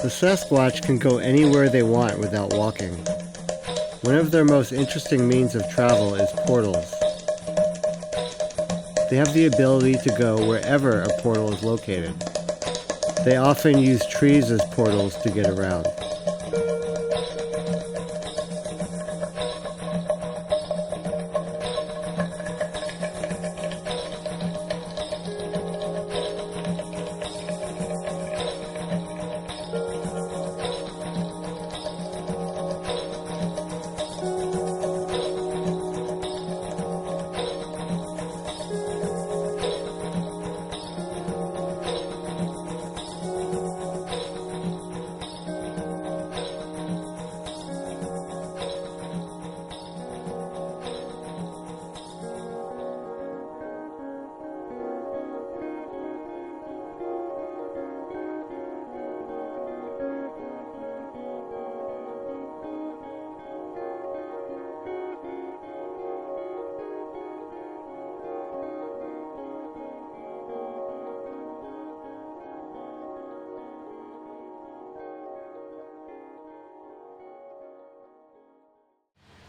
The Sasquatch can go anywhere they want without walking. One of their most interesting means of travel is portals. They have the ability to go wherever a portal is located. They often use trees as portals to get around.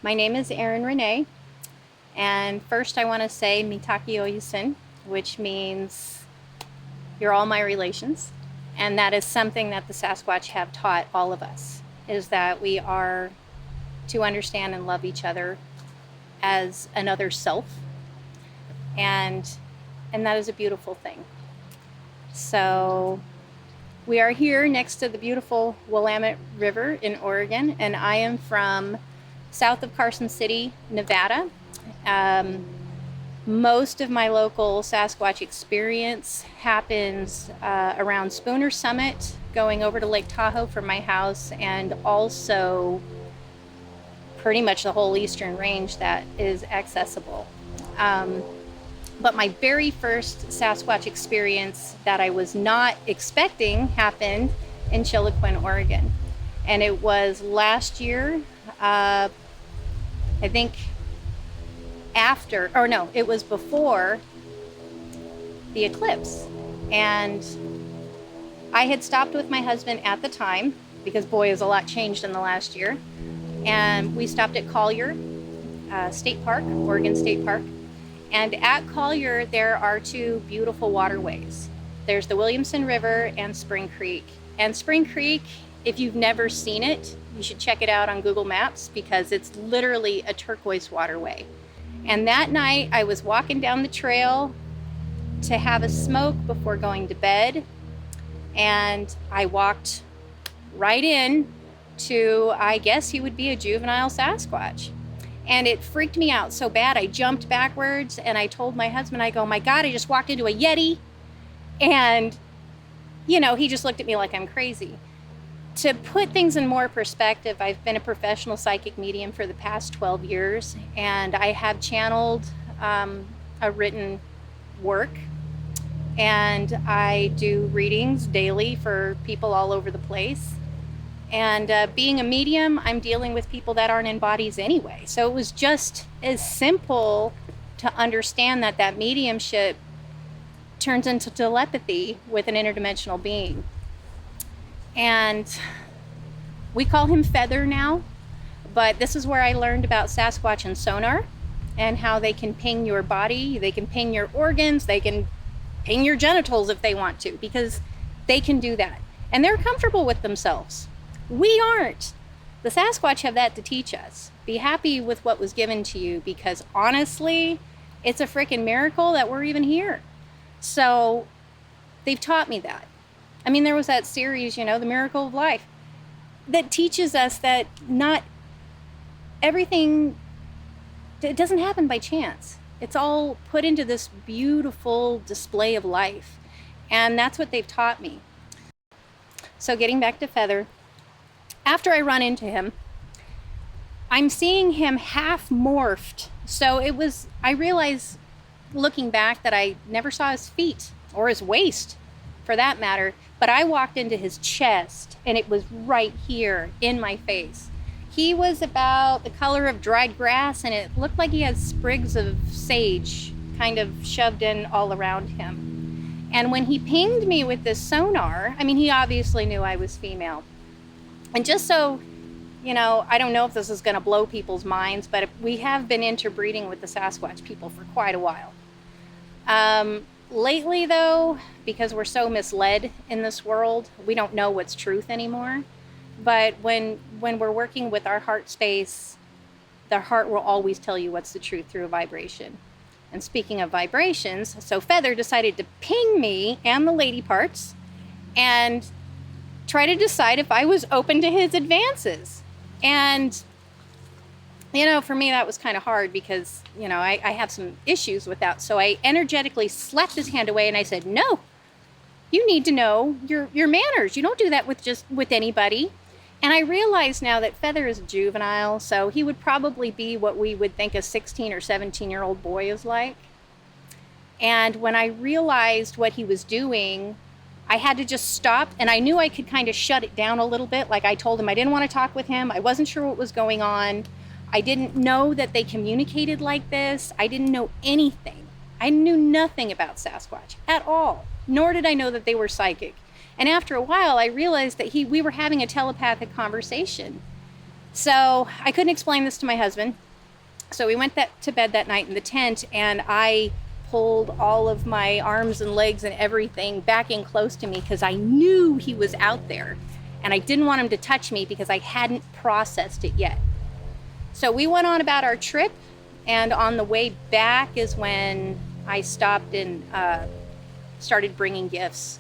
My name is Erin Renee, and first I want to say Mitaki Oyusin, which means you're all my relations, and that is something that the Sasquatch have taught all of us, is that we are to understand and love each other as another self, and that is a beautiful thing. So we are here next to the beautiful Willamette River in Oregon, and I am from south of Carson City, Nevada. Most of my local Sasquatch experience happens around Spooner Summit, going over to Lake Tahoe from my house, and also pretty much the whole Eastern Range that is accessible. But my very first Sasquatch experience that I was not expecting happened in Chiloquin, Oregon. And it was last year, I think it was before the eclipse. And I had stopped with my husband at the time, because boy, has a lot changed in the last year. And we stopped at Collier State Park, Oregon State Park. And at Collier, there are two beautiful waterways. There's the Williamson River and Spring Creek. And Spring Creek, if you've never seen it, you should check it out on Google Maps, because it's literally a turquoise waterway. And that night I was walking down the trail to have a smoke before going to bed, and I walked right in to, I guess he would be a juvenile Sasquatch. And it freaked me out so bad, I jumped backwards, and I told my husband, I go, my God, I just walked into a Yeti. And, he just looked at me like I'm crazy. To put things in more perspective, I've been a professional psychic medium for the past 12 years, and I have channeled a written work, and I do readings daily for people all over the place. And being a medium, I'm dealing with people that aren't in bodies anyway. So it was just as simple to understand that mediumship turns into telepathy with an interdimensional being. And we call him Feather now, but this is where I learned about Sasquatch and sonar, and how they can ping your body, they can ping your organs, they can ping your genitals if they want to, because they can do that. And they're comfortable with themselves. We aren't. The Sasquatch have that to teach us. Be happy with what was given to you, because honestly, it's a freaking miracle that we're even here. So they've taught me that. I mean, there was that series, The Miracle of Life, that teaches us that not everything, it doesn't happen by chance. It's all put into this beautiful display of life. And that's what they've taught me. So getting back to Feather, after I run into him, I'm seeing him half morphed. So I realized looking back that I never saw his feet or his waist, for that matter, but I walked into his chest, and it was right here in my face. He was about the color of dried grass, and it looked like he had sprigs of sage kind of shoved in all around him. And when he pinged me with this sonar, I mean, he obviously knew I was female. And just so, you know, I don't know if this is going to blow people's minds, but we have been interbreeding with the Sasquatch people for quite a while. Lately, though, because we're so misled in this world, we don't know what's truth anymore. But when we're working with our heart space, the heart will always tell you what's the truth through a vibration. And speaking of vibrations, so Feather decided to ping me and the lady parts and try to decide if I was open to his advances. And, you know, for me that was kind of hard because, you know, I have some issues with that. So I energetically slapped his hand away and I said, no, you need to know your manners. You don't do that with anybody. And I realize now that Feather is a juvenile, so he would probably be what we would think a 16 or 17-year-old boy is like. And when I realized what he was doing, I had to just stop, and I knew I could kind of shut it down a little bit. Like I told him I didn't want to talk with him. I wasn't sure what was going on. I didn't know that they communicated like this. I didn't know anything. I knew nothing about Sasquatch at all, nor did I know that they were psychic. And after a while, I realized that we were having a telepathic conversation. So I couldn't explain this to my husband. So we went to bed that night in the tent, and I pulled all of my arms and legs and everything back in close to me because I knew he was out there. And I didn't want him to touch me because I hadn't processed it yet. So we went on about our trip, and on the way back is when I stopped and started bringing gifts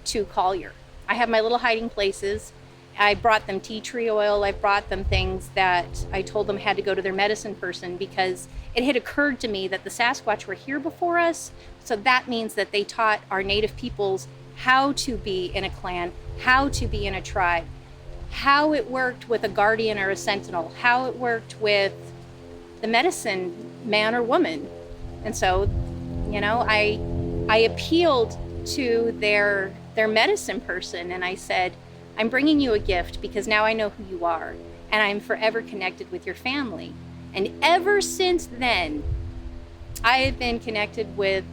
to Collier. I have my little hiding places. I brought them tea tree oil. I brought them things that I told them had to go to their medicine person because it had occurred to me that the Sasquatch were here before us. So that means that they taught our native peoples how to be in a clan, how to be in a tribe, how it worked with a guardian or a sentinel, how it worked with the medicine man or woman. And so, you know, I appealed to their medicine person, and I said, I'm bringing you a gift because now I know who you are, and I'm forever connected with your family. And ever since then, I have been connected with,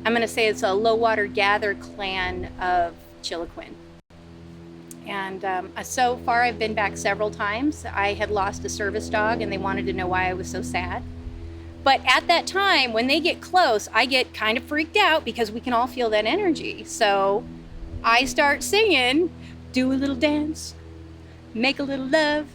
I'm going to say it's a low water gather clan of Chiloquin. And so far I've been back several times. I had lost a service dog, and they wanted to know why I was so sad. But at that time, when they get close, I get kind of freaked out because we can all feel that energy. So I start singing, do a little dance, make a little love,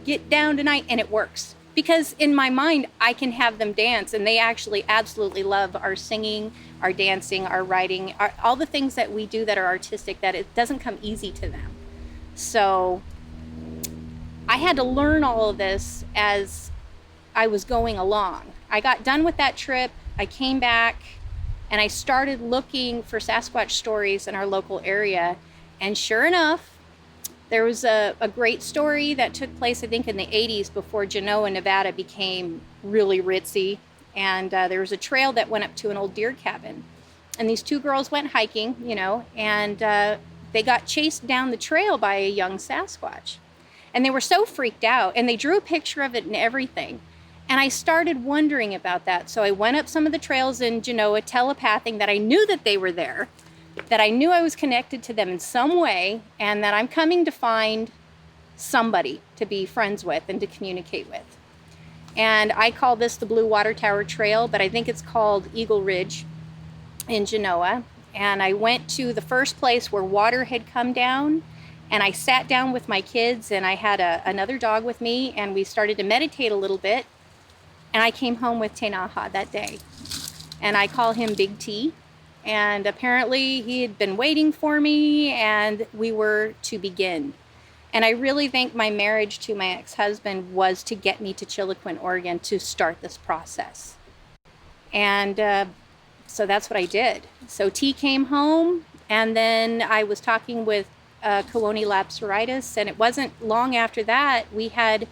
get down tonight, and it works. Because in my mind, I can have them dance, and they actually absolutely love our singing, our dancing, our writing, all the things that we do that are artistic, that it doesn't come easy to them. So I had to learn all of this as I was going along. I got done with that trip, I came back, and I started looking for Sasquatch stories in our local area. And sure enough, there was a great story that took place, I think, in the 80s before Genoa, Nevada became really ritzy. And there was a trail that went up to an old deer cabin. And these two girls went hiking, you know, and they got chased down the trail by a young Sasquatch. And they were so freaked out, and they drew a picture of it and everything. And I started wondering about that. So I went up some of the trails in Genoa, telepathing that I knew that they were there, that I knew I was connected to them in some way, and that I'm coming to find somebody to be friends with and to communicate with. And I call this the Blue Water Tower Trail, but I think it's called Eagle Ridge in Genoa. And I went to the first place where water had come down, and I sat down with my kids, and I had another dog with me, and we started to meditate a little bit. And I came home with Tenaha that day. And I call him Big T. And apparently he had been waiting for me, and we were to begin. And I really think my marriage to my ex-husband was to get me to Chiloquin, Oregon to start this process. And so that's what I did. So T came home, and then I was talking with Cooni Lapsaritis, and it wasn't long after that we had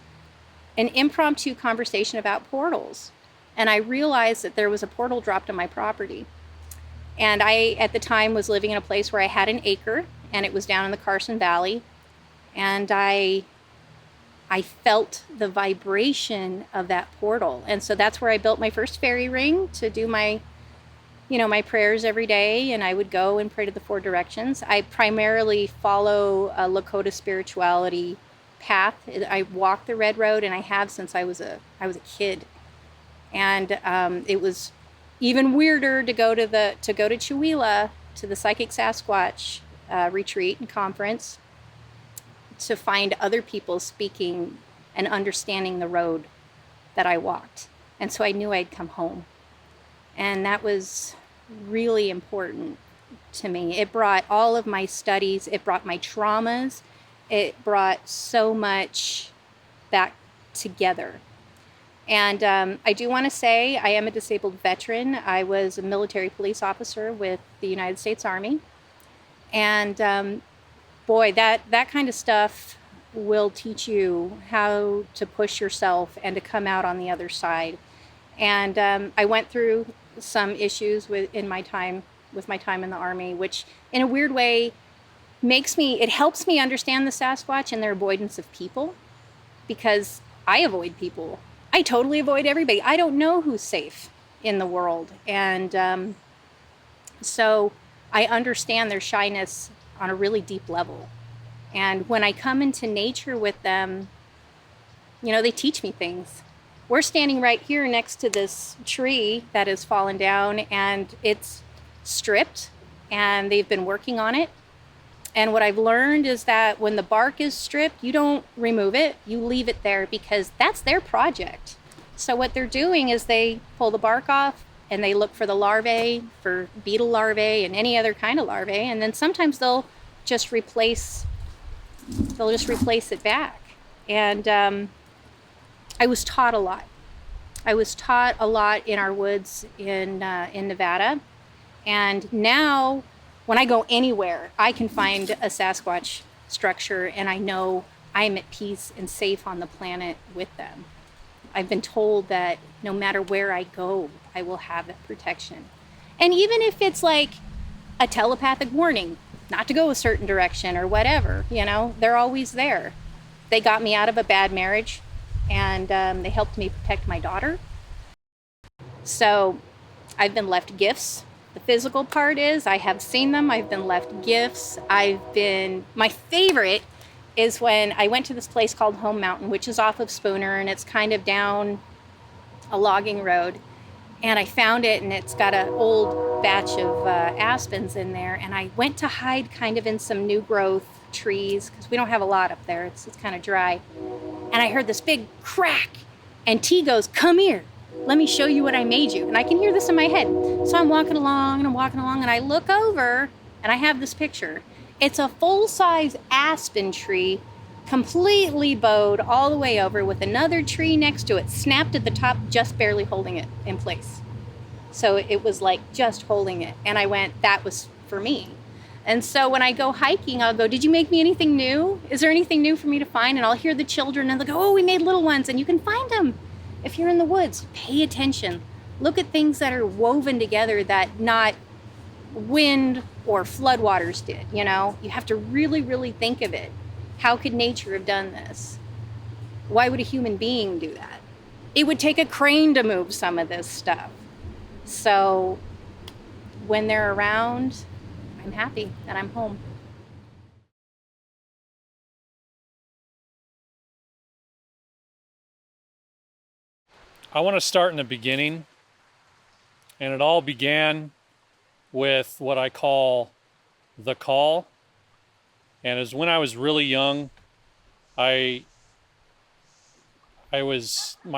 an impromptu conversation about portals. And I realized that there was a portal dropped on my property. And I, at the time, was living in a place where I had an acre, and it was down in the Carson Valley. And I felt the vibration of that portal. And so that's where I built my first fairy ring to do my my prayers every day, and I would go and pray to the 4 directions. I primarily follow a Lakota spirituality path. I walk the red road, and I have since I was a kid. And it was even weirder to go to Chewelah, to the Psychic Sasquatch retreat and conference, to find other people speaking and understanding the road that I walked. And so I knew I'd come home. And that was really important to me. It brought all of my studies, it brought my traumas, it brought so much back together. And I do want to say I am a disabled veteran. I was a military police officer with the United States Army. And boy, that kind of stuff will teach you how to push yourself and to come out on the other side. And I went through some issues with my time in the Army, which in a weird way helps me understand the Sasquatch and their avoidance of people, because I avoid people. I totally avoid everybody. I don't know who's safe in the world. And so I understand their shyness on a really deep level. And when I come into nature with them, they teach me things. We're standing right here next to this tree that has fallen down, and it's stripped, and they've been working on it. And what I've learned is that when the bark is stripped, you don't remove it, you leave it there, because that's their project. So what they're doing is they pull the bark off and they look for the larvae, for beetle larvae and any other kind of larvae, and then sometimes they'll just replace it back. And I was taught a lot. I was taught a lot in our woods in Nevada. And now when I go anywhere, I can find a Sasquatch structure, and I know I'm at peace and safe on the planet with them. I've been told that no matter where I go, I will have that protection. And even if it's like a telepathic warning not to go a certain direction or whatever, they're always there. They got me out of a bad marriage, and they helped me protect my daughter. So I've been left gifts. The physical part is I have seen them. I've been left gifts. My favorite is when I went to this place called Home Mountain, which is off of Spooner, and it's kind of down a logging road. And I found it, and it's got an old batch of aspens in there. And I went to hide kind of in some new growth trees, because we don't have a lot up there. It's kind of dry. And I heard this big crack, and T goes, "Come here. Let me show you what I made you." And I can hear this in my head. So I'm walking along, and I look over, and I have this picture. It's a full-size aspen tree, completely bowed all the way over, with another tree next to it, snapped at the top, just barely holding it in place. So it was like just holding it. And I went, that was for me. And so when I go hiking, I'll go, "Did you make me anything new? Is there anything new for me to find?" And I'll hear the children, and they'll go, "Oh, we made little ones." And you can find them. If you're in the woods, pay attention. Look at things that are woven together that not wind or floodwaters did, You have to really, really think of it. How could nature have done this? Why would a human being do that? It would take a crane to move some of this stuff. So when they're around, I'm happy that I'm home. I want to start in the beginning, and it all began with what I call the call. And as when I was really young, my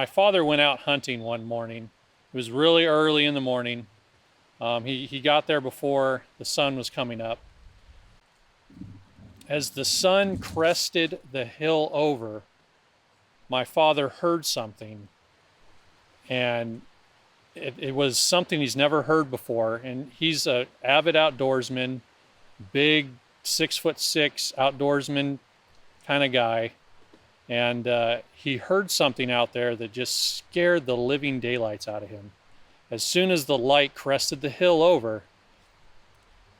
father went out hunting one morning. It was really early in the morning. He got there before the sun was coming up. As the sun crested the hill over, my father heard something. And it was something he's never heard before. And he's an avid outdoorsman, big 6'6" outdoorsman kind of guy. And he heard something out there that just scared the living daylights out of him. As soon as the light crested the hill over,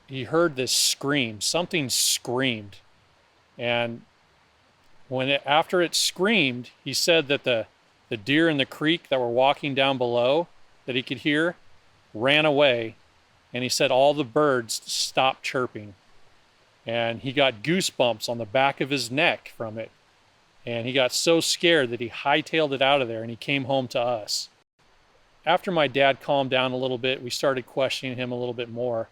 he heard this scream. Something screamed. And after it screamed, he said that the deer in the creek that were walking down below that he could hear ran away and he said all the birds stopped chirping. And he got goosebumps on the back of his neck from it. And he got so scared that he hightailed it out of there, and he came home to us. After my dad calmed down a little bit, we started questioning him a little bit more.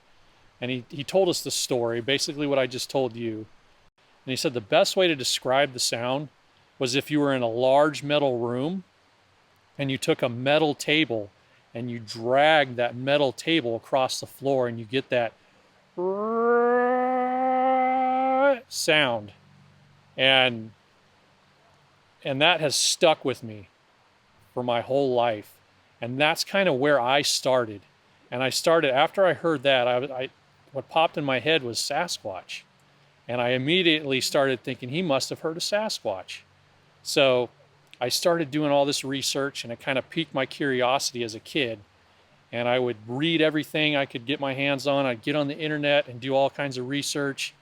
And he told us the story, basically what I just told you. And he said the best way to describe the sound was if you were in a large metal room and you took a metal table and you dragged that metal table across the floor, and you get that sound. And that has stuck with me for my whole life. And that's kind of where I started. And I started, after I heard that, what popped in my head was Sasquatch. And I immediately started thinking he must have heard of Sasquatch. So I started doing all this research, and it kind of piqued my curiosity as a kid. And I would read everything I could get my hands on. I'd get on the internet and do all kinds of research.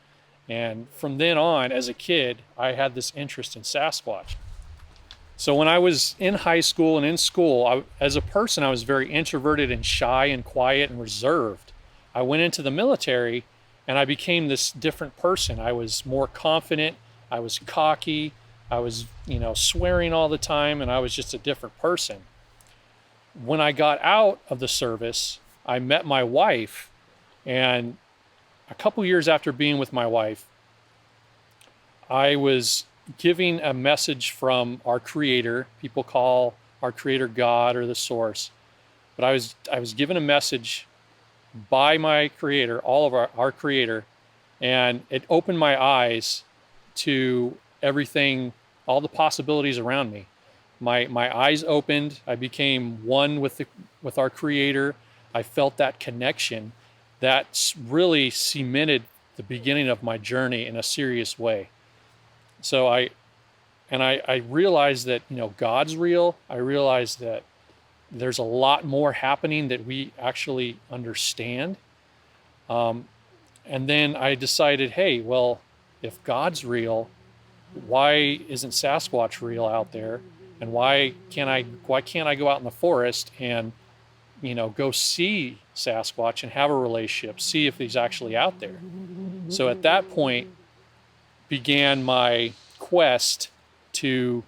And from then on, as a kid, I had this interest in Sasquatch. So when I was in high school and in school, as a person, I was very introverted and shy and quiet and reserved. I went into the military and I became this different person. I was more confident. I was cocky. I was, swearing all the time, and I was just a different person. When I got out of the service, I met my wife, and a couple years after being with my wife, I was giving a message from our Creator. People call our Creator God or the Source. But I was given a message by my Creator, all of our Creator, and it opened my eyes to everything, all the possibilities around me. My eyes opened. I became one with our Creator. I felt that connection. That really cemented the beginning of my journey in a serious way. So I realized that, God's real. I realized that there's a lot more happening that we actually understand. And then I decided, hey, well, if God's real, why isn't Sasquatch real out there? And why can't I go out in the forest and, go see Sasquatch and have a relationship, see if he's actually out there? So at that point began my quest to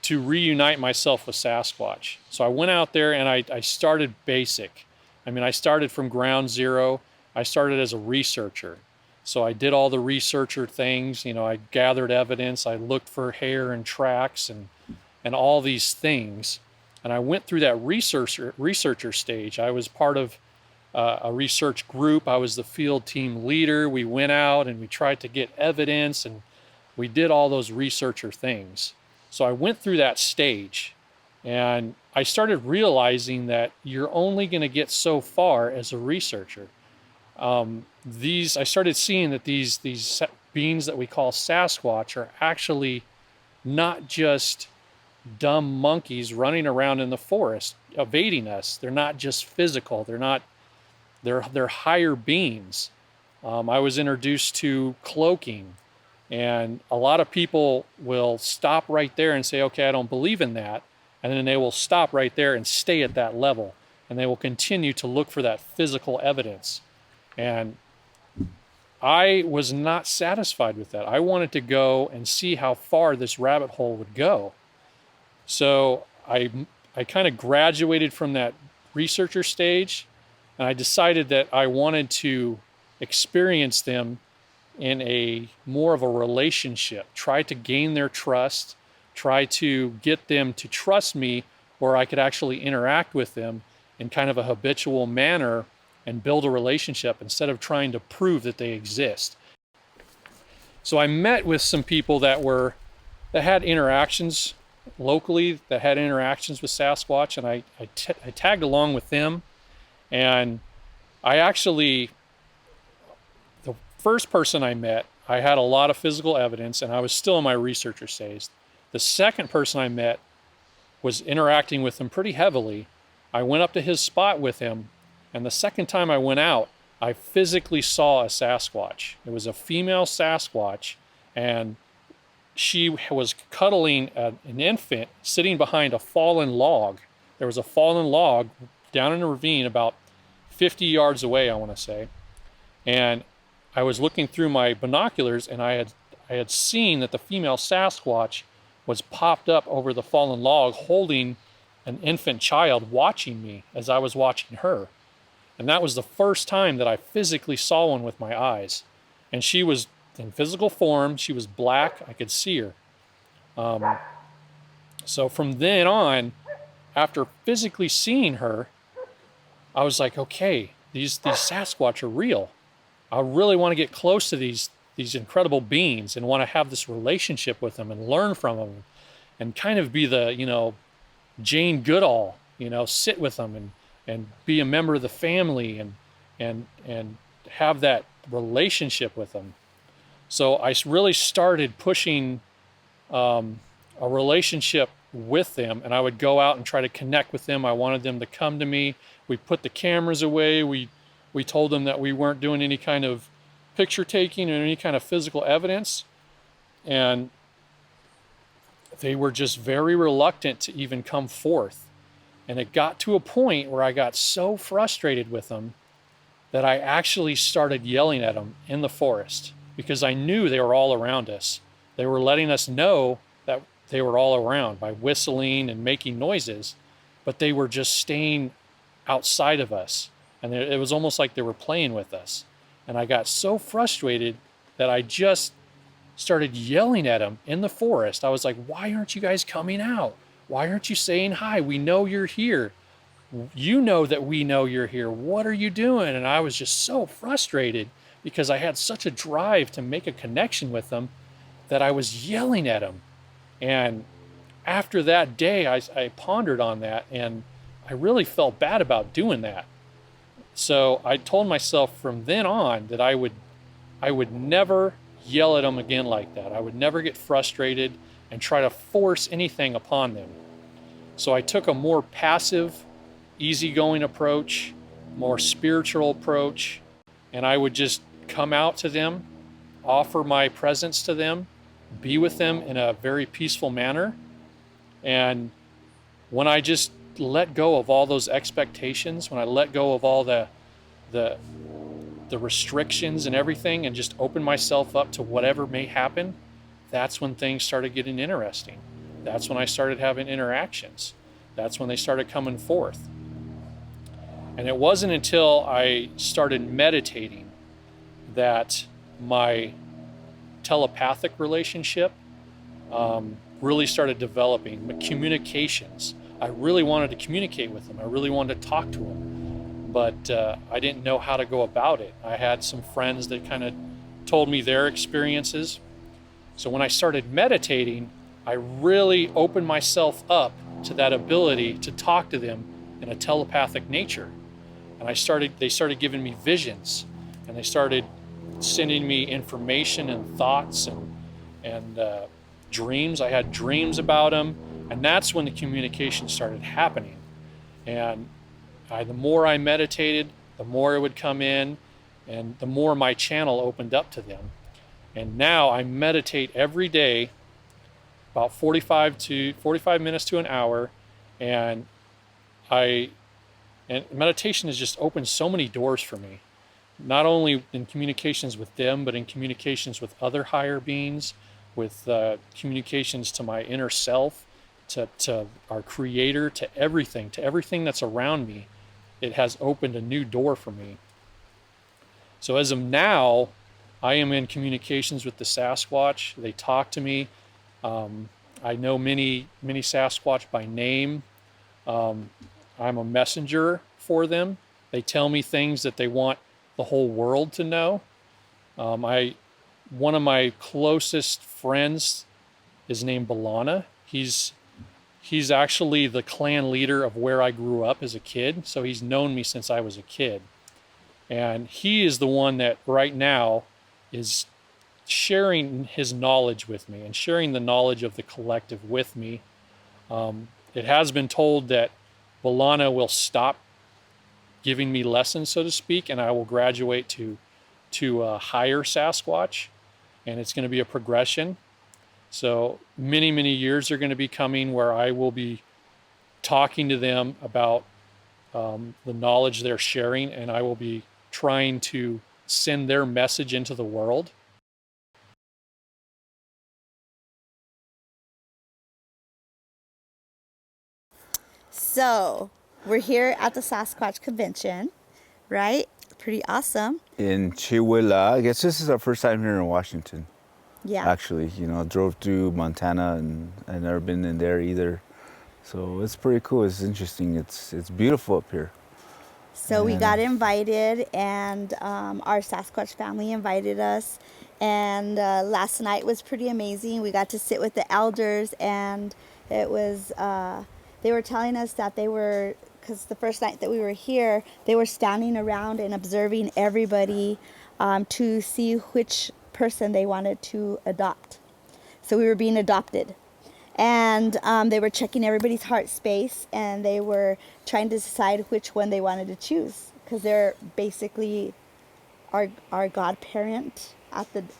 reunite myself with Sasquatch. So I went out there and I started basic. I started from ground zero. I started as a researcher. So I did all the researcher things. I gathered evidence. I looked for hair and tracks and all these things. And I went through that researcher stage. I was part of a research group. I was the field team leader. We went out and we tried to get evidence, and we did all those researcher things. So I went through that stage, and I started realizing that you're only going to get so far as a researcher. I started seeing that these beings that we call Sasquatch are actually not just dumb monkeys running around in the forest evading us. They're not just physical. They're higher beings. I was introduced to cloaking, and a lot of people will stop right there and say, okay, I don't believe in that. And then they will stop right there and stay at that level, and they will continue to look for that physical evidence. And I was not satisfied with that. I wanted to go and see how far this rabbit hole would go. So I kind of graduated from that researcher stage, and I decided that I wanted to experience them in a more of a relationship, try to gain their trust, try to get them to trust me, where I could actually interact with them in kind of a habitual manner and build a relationship instead of trying to prove that they exist. So I met with some people that had interactions locally, that had interactions with Sasquatch, and I tagged along with them. And the first person I met, I had a lot of physical evidence, and I was still in my researcher stage. The second person I met was interacting with him pretty heavily. I went up to his spot with him, and the second time I went out, I physically saw a Sasquatch. It was a female Sasquatch, and she was cuddling an infant sitting behind a fallen log. There was a fallen log down in a ravine about 50 yards away, I want to say. And I was looking through my binoculars, and I had seen that the female Sasquatch was popped up over the fallen log holding an infant child, watching me as I was watching her. And that was the first time that I physically saw one with my eyes. And she was in physical form. She was black. I could see her. So from then on, after physically seeing her, I was like, okay, these Sasquatch are real. I really want to get close to these incredible beings and want to have this relationship with them and learn from them and kind of be the, Jane Goodall, sit with them and be a member of the family and have that relationship with them. So I really started pushing a relationship with them, and I would go out and try to connect with them. I wanted them to come to me. We put the cameras away. We told them that we weren't doing any kind of picture taking or any kind of physical evidence. And they were just very reluctant to even come forth. And it got to a point where I got so frustrated with them that I actually started yelling at them in the forest because I knew they were all around us. They were letting us know that they were all around by whistling and making noises, but they were just staying outside of us. And it was almost like they were playing with us. And I got so frustrated that I just started yelling at them in the forest. I was like, why aren't you guys coming out? Why aren't you saying hi? We know you're here. You know that we know you're here. What are you doing? And I was just so frustrated because I had such a drive to make a connection with them that I was yelling at them. And after that day, I pondered on that, and I really felt bad about doing that. So I told myself from then on that I would never yell at them again like that. I would never get frustrated and try to force anything upon them. So I took a more passive, easygoing approach, more spiritual approach, and I would just come out to them, offer my presence to them, be with them in a very peaceful manner. And when I just let go of all those expectations, when I let go of all the restrictions and everything and just open myself up to whatever may happen, that's when things started getting interesting. That's when I started having interactions. That's when they started coming forth. And it wasn't until I started meditating that my telepathic relationship really started developing. Communications. I really wanted to communicate with them. I really wanted to talk to them. But I didn't know how to go about it. I had some friends that kind of told me their experiences. So when I started meditating, I really opened myself up to that ability to talk to them in a telepathic nature. And they started giving me visions, and they started sending me information and thoughts and dreams. I had dreams about them, and that's when the communication started happening. And the more I meditated, the more it would come in, and the more my channel opened up to them. And now I meditate every day, about 45 minutes to an hour, and meditation has just opened so many doors for me, not only in communications with them, but in communications with other higher beings, with communications to my inner self, to our Creator, to everything that's around me. It has opened a new door for me. So as of now, I am in communications with the Sasquatch. They talk to me. I know many Sasquatch by name. I'm a messenger for them. They tell me things that they want the whole world to know. One of my closest friends is named Balana. He's actually the clan leader of where I grew up as a kid, so he's known me since I was a kid. And he is the one that right now is sharing his knowledge with me and sharing the knowledge of the collective with me. It has been told that Balana will stop giving me lessons, so to speak, and I will graduate to a higher Sasquatch, and it's going to be a progression. So many years are going to be coming where I will be talking to them about the knowledge they're sharing, and I will be trying to send their message into the world. So, we're here at the Sasquatch Convention, right? Pretty awesome. In Chihuahua. I guess this is our first time here in Washington. Yeah. Actually, drove through Montana and I've never been in there either. So it's pretty cool. It's interesting. It's beautiful up here. So we got invited, and our Sasquatch family invited us. And last night was pretty amazing. We got to sit with the elders, and it was, they were telling us that they were, because the first night that we were here, they were standing around and observing everybody to see which person they wanted to adopt. So we were being adopted. And they were checking everybody's heart space, and they were trying to decide which one they wanted to choose, because they're basically our godparent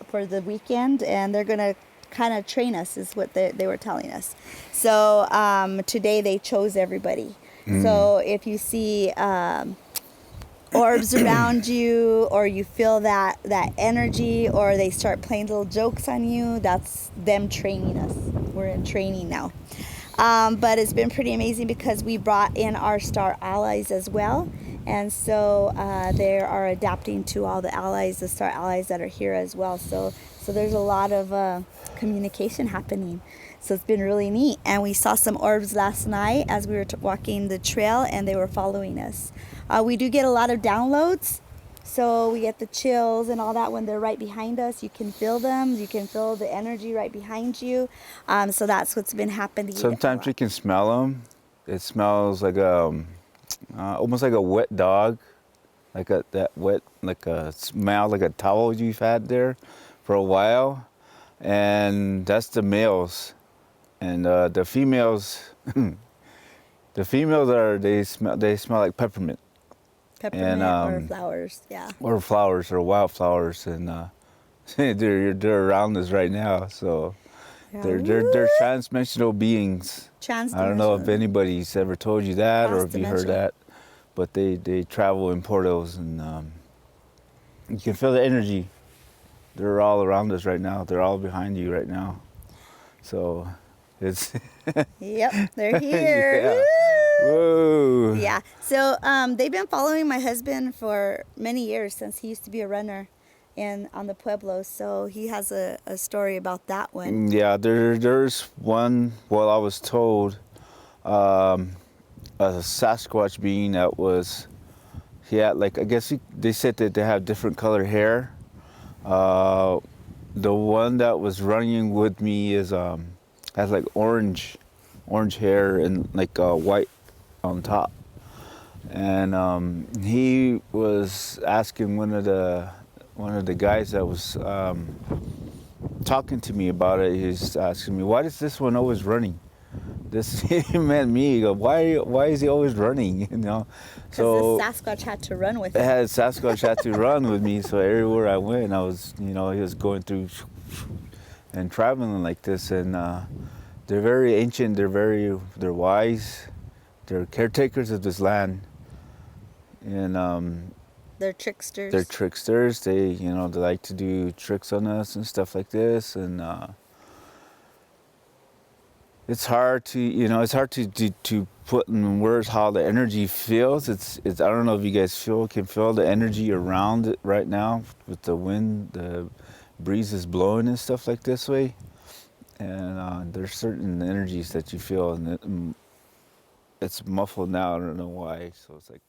for the weekend, and they're going to kind of train us, is what they were telling us. So today they chose everybody. So if you see orbs around you, or you feel that energy, or they start playing little jokes on you, that's them training us. We're in training now. But it's been pretty amazing because we brought in our star allies as well. And so they are adapting to all the allies, the star allies that are here as well. So there's a lot of communication happening. So it's been really neat. And we saw some orbs last night as we were walking the trail, and they were following us. We do get a lot of downloads. So we get the chills and all that when they're right behind us. You can feel them. You can feel the energy right behind you. So that's what's been happening. Sometimes you can smell them. It smells like almost like a wet dog, like a smell like a towel you've had there for a while, and that's the males. And the females, they smell like peppermint. Peppermint, or flowers, yeah. Or flowers, or wildflowers, and they're around us right now. So Yeah. they're transdimensional beings. I don't know if anybody's ever told you that, or if you heard that, but they travel in portals, and you can feel the energy. They're all around us right now. They're all behind you right now. So it's Yep, they're here. Yeah. Whoa. Yeah. So they've been following my husband for many years, since he used to be a runner on the Pueblo. So he has a story about that one. Yeah, there's one. Well, I was told a Sasquatch being that was, he had they said that they have different color hair. The one that was running with me has like orange hair and like white on top. And he was asking one of the guys that was talking to me about it. He's asking me, why is this one always running? He meant me. He goes, why is he always running? So the Sasquatch had to run with him. Sasquatch had to run with me. So everywhere I went, I was, he was going through and traveling like this. And they're very ancient. They're wise. They're caretakers of this land. And they're tricksters. They're tricksters. They like to do tricks on us and stuff like this. And it's hard to put in words how the energy feels. It's I don't know if you guys can feel the energy around it right now with the wind, the breeze is blowing and stuff like this way. And there's certain energies that you feel, and it's muffled now. I don't know why. So it's like.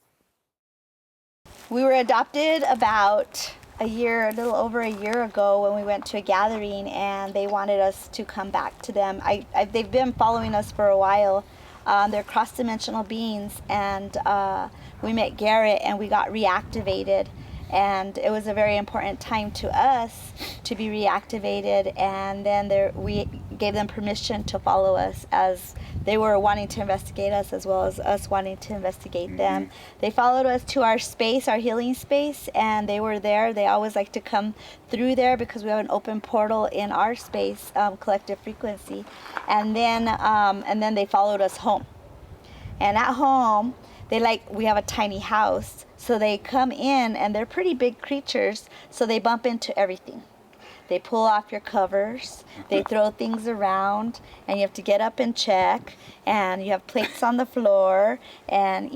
We were adopted about a little over a year ago, when we went to a gathering, and they wanted us to come back to them. They've been following us for a while. They're cross-dimensional beings, and we met Garrett, and we got reactivated. And it was a very important time to us to be reactivated, and then we gave them permission to follow us, as they were wanting to investigate us as well as us wanting to investigate them. They followed us to our space, our healing space, and they were there. They always like to come through there because we have an open portal in our space, collective frequency. And then they followed us home. And at home, we have a tiny house, so they come in and they're pretty big creatures, so they bump into everything. They pull off your covers, they throw things around, and you have to get up and check, and you have plates on the floor, and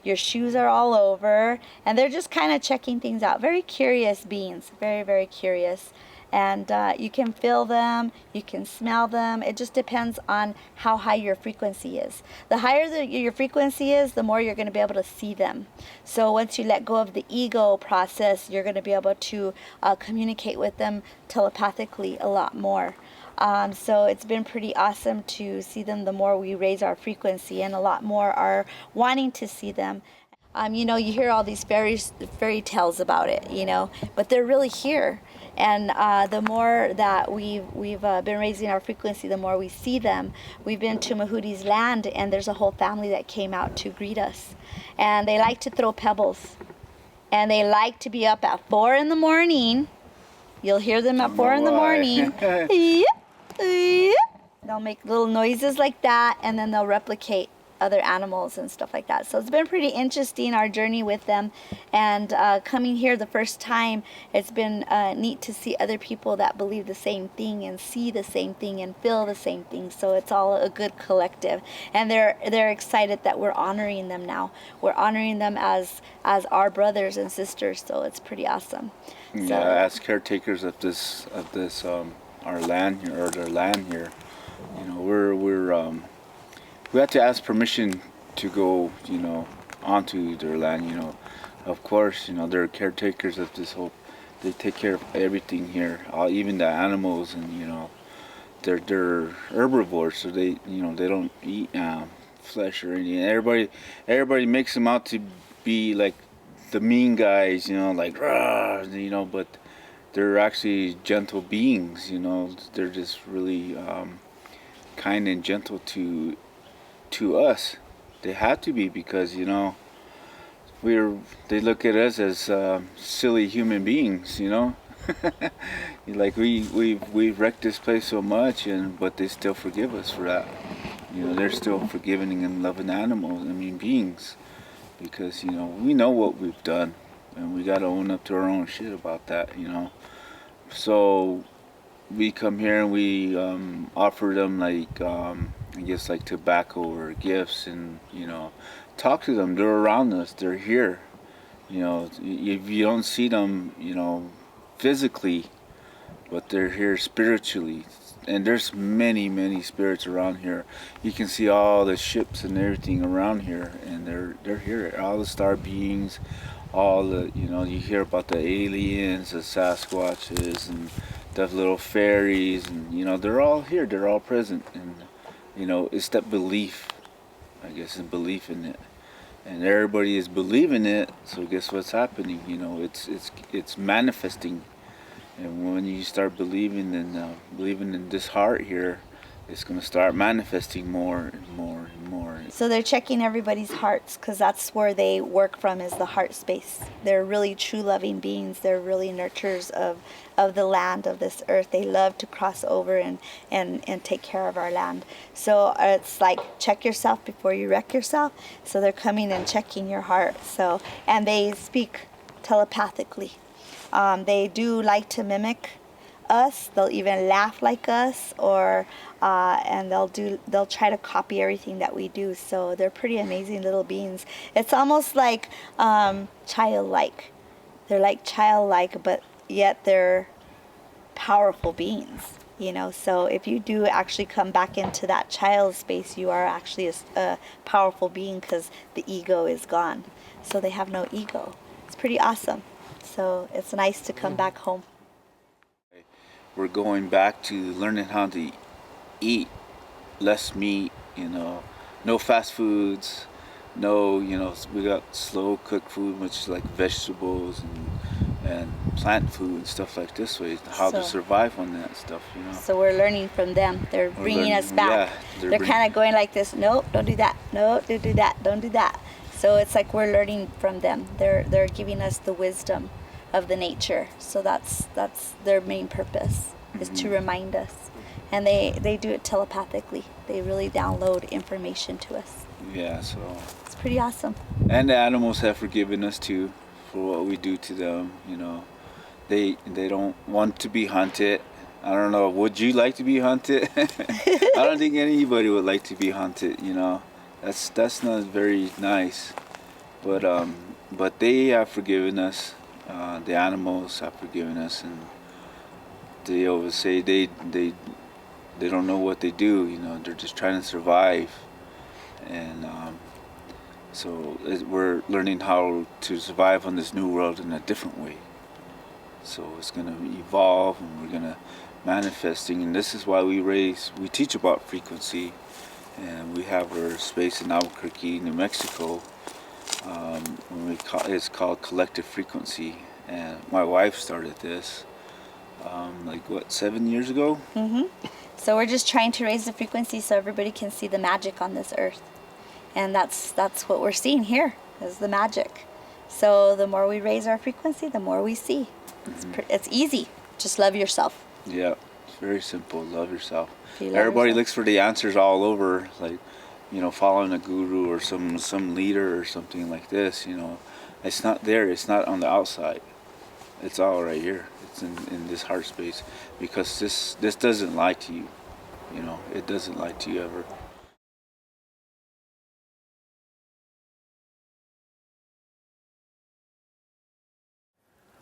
your shoes are all over, and they're just kind of checking things out. Very curious beings, very, very curious. And you can feel them, you can smell them. It just depends on how high your frequency is. The higher your frequency is, the more you're going to be able to see them. So once you let go of the ego process, you're going to be able to communicate with them telepathically a lot more. So it's been pretty awesome to see them the more we raise our frequency, and a lot more are wanting to see them. You hear all these fairy tales about it, but they're really here. And the more that we've been raising our frequency, the more we see them. We've been to Mahuti's land, and there's a whole family that came out to greet us. And they like to throw pebbles. And they like to be up at 4 in the morning. You'll hear them at 4 in the morning. They'll make little noises like that, and then they'll replicate other animals and stuff like that. So it's been pretty interesting, our journey with them. And coming here the first time, it's been neat to see other people that believe the same thing and see the same thing and feel the same thing. So it's all a good collective. And they're excited that we're honoring them now. We're honoring them as our brothers and sisters. So it's pretty awesome. Yeah, So, as caretakers of this our land here, or their land here, we have to ask permission to go, onto their land. Of course, they're caretakers of this whole. They take care of everything here, even the animals, and they're herbivores, so they don't eat flesh or anything. Everybody makes them out to be like the mean guys, like rah, but they're actually gentle beings. They're just really kind and gentle to us. They have to be, because they look at us as silly human beings. Like we've wrecked this place so much, but they still forgive us for that. They're still forgiving and loving animals, beings, because we know what we've done, and we got to own up to our own shit about that. So we come here and we offer them I guess like tobacco or gifts, and talk to them. They're around us. They're here. If you don't see them, physically, but they're here spiritually. And there's many spirits around here. You can see all the ships and everything around here, and they're here. All the star beings, all the you hear about the aliens, the Sasquatches, and the little fairies, and they're all here. They're all present, and it's that belief, I guess, and belief in it, and everybody is believing it. So guess what's happening? It's manifesting, and when you start believing in this heart here, it's going to start manifesting more and more and more. So they're checking everybody's hearts, because that's where they work from, is the heart space. They're really true loving beings. They're really nurturers of the land, of this earth. They love to cross over and take care of our land. So it's like, check yourself before you wreck yourself. So they're coming and checking your heart. And they speak telepathically. They do like to mimic us. They'll even laugh like us, and they'll try to copy everything that we do. So they're pretty amazing little beings. It's almost like childlike. They're like childlike, but yet they're powerful beings. So if you do actually come back into that child space, you are actually a powerful being, because the ego is gone. So they have no ego. It's pretty awesome. So it's nice to come back home. We're going back to learning how to eat less meat, no fast foods, no, we got slow cooked food, which is like vegetables and plant food and stuff like this way, how to survive on that stuff, So we're learning from them. They're bringing us back. Yeah, they're kind of going like this. Nope, don't do that. No, don't do that. Don't do that. So it's like we're learning from them. They're giving us the wisdom of the nature. So that's their main purpose, is to remind us. And they do it telepathically. They really download information to us. Yeah, so it's pretty awesome. And the animals have forgiven us too for what we do to them. You know, they don't want to be hunted. I don't know. Would you like to be hunted? I don't think anybody would like to be hunted. You know, that's not very nice. But they have forgiven us. The animals have forgiven us, and they always say they don't know what they do. You know, they're just trying to survive, and so we're learning how to survive on this new world in a different way. So it's going to evolve, and we're going to manifesting, and this is why we teach about frequency, and we have our space in Albuquerque, New Mexico. It's called Collective Frequency, and my wife started this 7 years ago. So we're just trying to raise the frequency so everybody can see the magic on this earth, and that's what we're seeing here is the magic. So the more we raise our frequency, the more we see. It's easy. Just love yourself. Yeah, it's very simple. Love yourself. Everybody looks for the answers all over, like, you know, following a guru or some leader or something like this. You know, it's not there. It's not on the outside. It's all right here. It's in this heart space, because this doesn't lie to you. You know, it doesn't lie to you ever.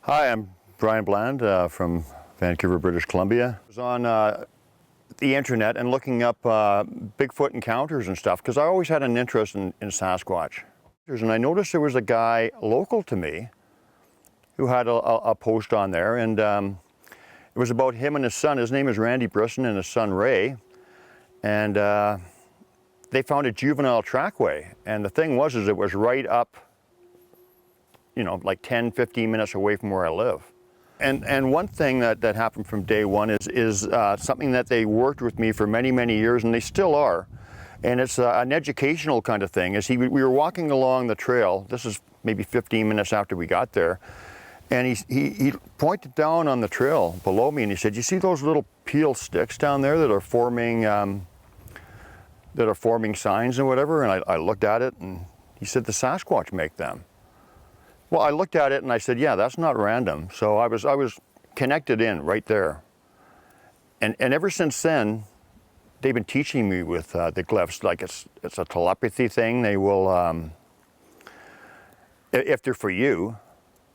Hi, I'm Brian Bland from Vancouver, British Columbia. I was on the internet and looking up Bigfoot encounters and stuff, because I always had an interest in Sasquatch. And I noticed there was a guy local to me who had a post on there, and it was about him and his son. His name is Randy Brisson, and his son Ray. And they found a juvenile trackway. And the thing was, it was right up, you know, like 10, 15 minutes away from where I live. And one thing that happened from day one is something that they worked with me for many, many years, and they still are. And it's an educational kind of thing. We were walking along the trail. This is maybe 15 minutes after we got there. And he pointed down on the trail below me, and he said, "You see those little peel sticks down there that are forming signs and whatever?" And I looked at it, and he said, "The Sasquatch make them." Well, I looked at it and I said, "Yeah, that's not random." So I was connected in right there. And ever since then, they've been teaching me with the glyphs. Like it's a telepathy thing. They will, if they're for you,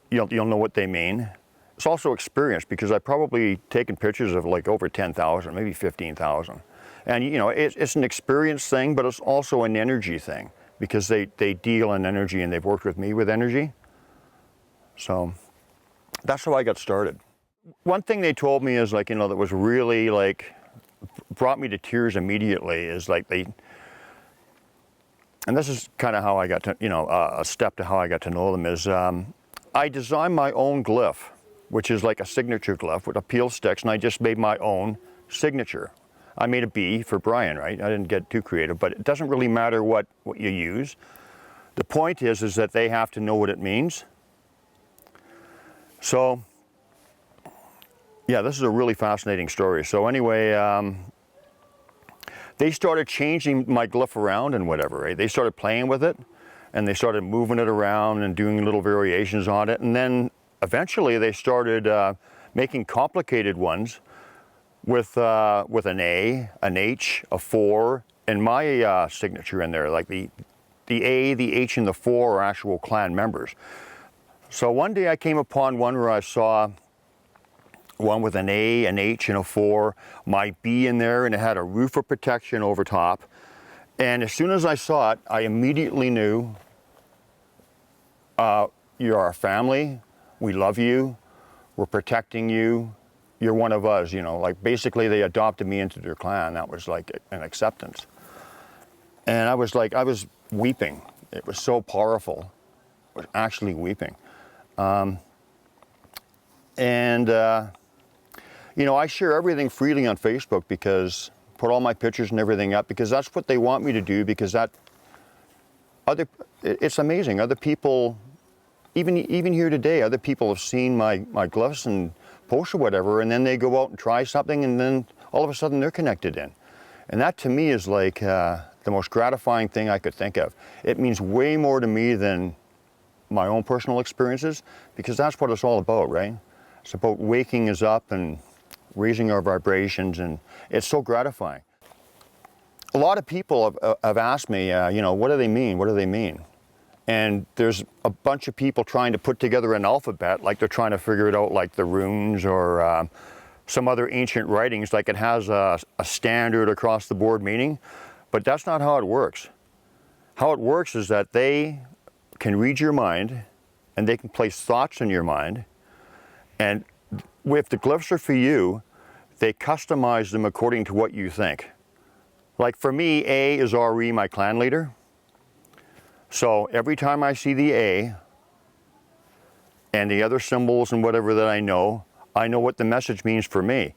you'll know what they mean. It's also experience, because I've probably taken pictures of like over 10,000, maybe 15,000. And you know, it's an experience thing, but it's also an energy thing, because they deal in energy, and they've worked with me with energy. So that's how I got started. One thing they told me is, like, you know, that was really like brought me to tears immediately is like and this is kind of how I got to, you know, a step to how I got to know them is I designed my own glyph, which is like a signature glyph with a peel sticks, and I just made my own signature. I made a B for Brian, right? I didn't get too creative, but it doesn't really matter what you use. The point is that they have to know what it means. So, yeah, this is a really fascinating story. So anyway, they started changing my glyph around and whatever, right? They started playing with it, and they started moving it around and doing little variations on it. And then eventually they started making complicated ones with an A, an H, a 4, and my signature in there. Like the A, the H, and the 4 are actual clan members. So one day I came upon one where I saw one with an A, an H, and a 4, my B in there, and it had a roof of protection over top. And as soon as I saw it, I immediately knew, you're our family, we love you, we're protecting you, you're one of us, you know, like basically they adopted me into their clan. That was like an acceptance. And I was weeping. It was so powerful. I was actually weeping. You know, I share everything freely on Facebook, because put all my pictures and everything up, because that's what they want me to do, because it's amazing. Other people, even here today, other people have seen my glyphs and posts or whatever, and then they go out and try something, and then all of a sudden they're connected in. And that to me is like, the most gratifying thing I could think of. It means way more to me than my own personal experiences, because that's what it's all about, right? It's about waking us up and raising our vibrations, and it's so gratifying. A lot of people have asked me, you know, what do they mean? What do they mean? And there's a bunch of people trying to put together an alphabet, like they're trying to figure it out like the runes or some other ancient writings, like it has a standard across the board meaning, but that's not how it works. How it works is that they can read your mind and they can place thoughts in your mind, and if the glyphs are for you, they customize them according to what you think. Like for me, A is RE, my clan leader. So every time I see the A and the other symbols and whatever that I know what the message means for me.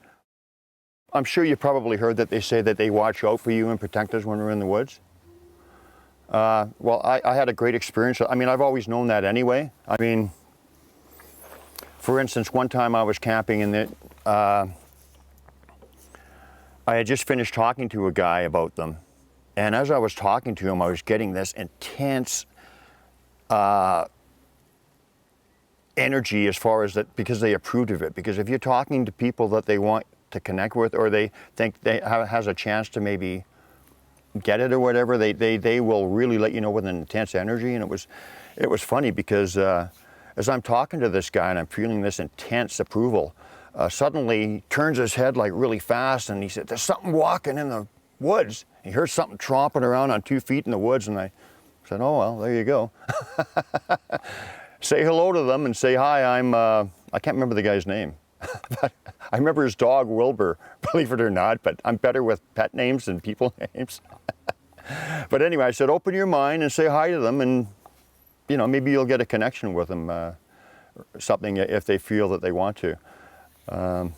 I'm sure you've probably heard that they say that they watch out for you and protect us when we're in the woods. Well, I had a great experience. I mean, I've always known that anyway. I mean, for instance, one time I was camping and I had just finished talking to a guy about them. And as I was talking to him, I was getting this intense energy as far as that, because they approved of it. Because if you're talking to people that they want to connect with, or they think they has a chance to maybe get it or whatever, they will really let you know with an intense energy. And it was funny because as I'm talking to this guy and I'm feeling this intense approval, suddenly he turns his head like really fast and he said, "There's something walking in the woods." He heard something tromping around on 2 feet in the woods, and I said, "Oh, well, there you go." Say hello to them and say, "Hi, I can't remember the guy's name." But I remember his dog, Wilbur, believe it or not, but I'm better with pet names than people names. But anyway, I said, open your mind and say hi to them, and, you know, maybe you'll get a connection with them, something if they feel that they want to. And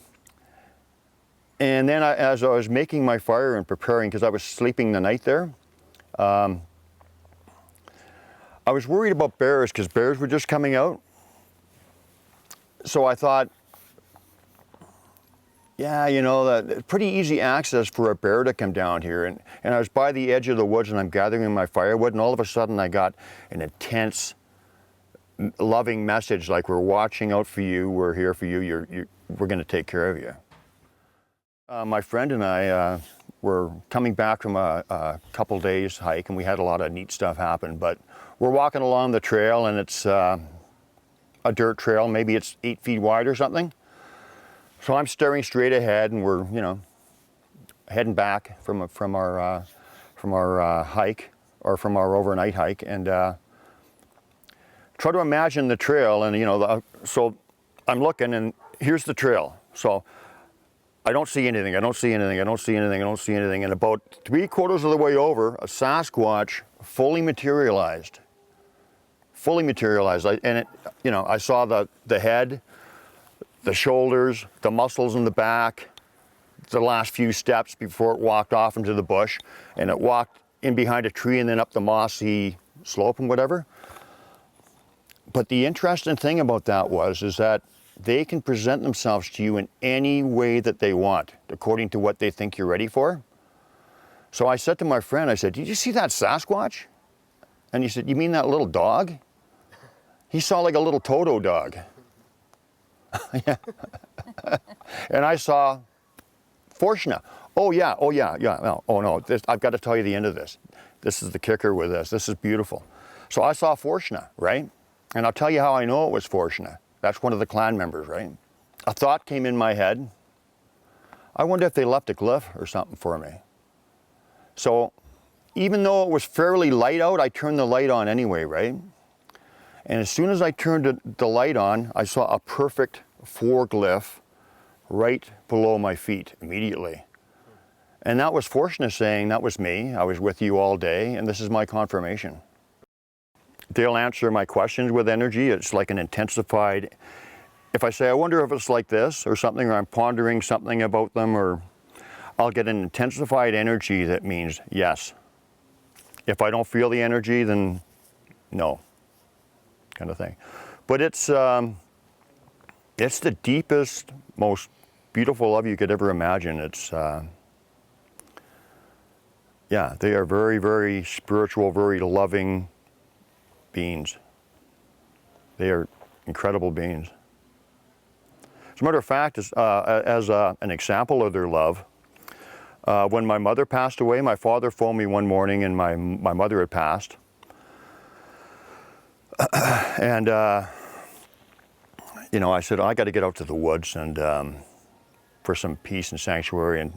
then as I was making my fire and preparing, because I was sleeping the night there, I was worried about bears, because bears were just coming out. So I thought, yeah, you know, that pretty easy access for a bear to come down here. And I was by the edge of the woods and I'm gathering my firewood, and all of a sudden I got an intense, loving message like, "We're watching out for you, we're here for you, we're going to take care of you." My friend and I were coming back from a couple days hike, and we had a lot of neat stuff happen, but we're walking along the trail, and it's a dirt trail, maybe it's 8 feet wide or something. So I'm staring straight ahead, and we're, you know, heading back from our hike, or from our overnight hike, and try to imagine the trail, and you know, so I'm looking, and here's the trail. So I don't see anything. I don't see anything. I don't see anything. I don't see anything. And about 3/4 of the way over, a Sasquatch fully materialized. Fully materialized, and it, you know, I saw the head, the shoulders, the muscles in the back, the last few steps before it walked off into the bush, and it walked in behind a tree and then up the mossy slope and whatever. But the interesting thing about that is that they can present themselves to you in any way that they want, according to what they think you're ready for. So I said to my friend, I said, "Did you see that Sasquatch?" And he said, "You mean that little dog?" He saw like a little Toto dog. Yeah. And I saw Forshna. Oh yeah. No, oh no, I've got to tell you the end of this. This is the kicker with this. This is beautiful. So I saw Forshna, right? And I'll tell you how I know it was Forshna. That's one of the clan members, right? A thought came in my head. I wonder if they left a glyph or something for me. So even though it was fairly light out, I turned the light on anyway, right? And as soon as I turned the light on, I saw a perfect 4 glyph right below my feet immediately. And that was Forshna saying, "That was me. I was with you all day, and this is my confirmation." They'll answer my questions with energy. It's like an intensified, if I say, "I wonder if it's like this," or something, or I'm pondering something about them, or I'll get an intensified energy that means yes. If I don't feel the energy, then no, kind of thing. But it's the deepest, most beautiful love you could ever imagine. Yeah, they are very, very spiritual, very loving beings. They are incredible beings. As a matter of fact, as an example of their love, when my mother passed away, my father phoned me one morning and my mother had passed. And, you know, I said, I got to get out to the woods and for some peace and sanctuary and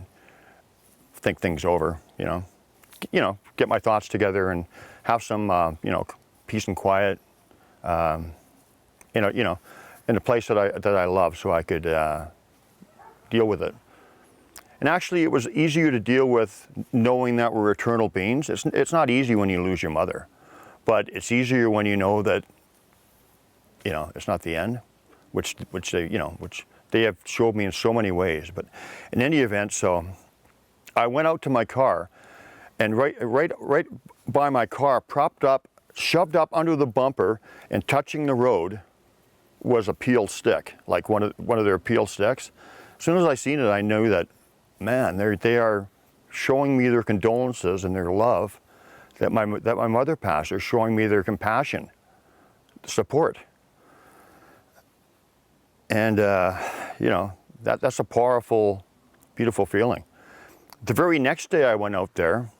think things over, you know, get my thoughts together and have some, you know, peace and quiet, you know, in a place that I love, so I could deal with it. And actually, it was easier to deal with knowing that we're eternal beings. It's not easy when you lose your mother, but it's easier when you know that, you know, it's not the end, which they have showed me in so many ways. But in any event, so I went out to my car, and right by my car, propped up, shoved up under the bumper and touching the road, was a peeled stick, like one of their peeled sticks. As soon as I seen it, I knew that, man, they are showing me their condolences and their love, that my mother passed. They're showing me their compassion, support. And you know, that's a powerful, beautiful feeling. The very next day I went out there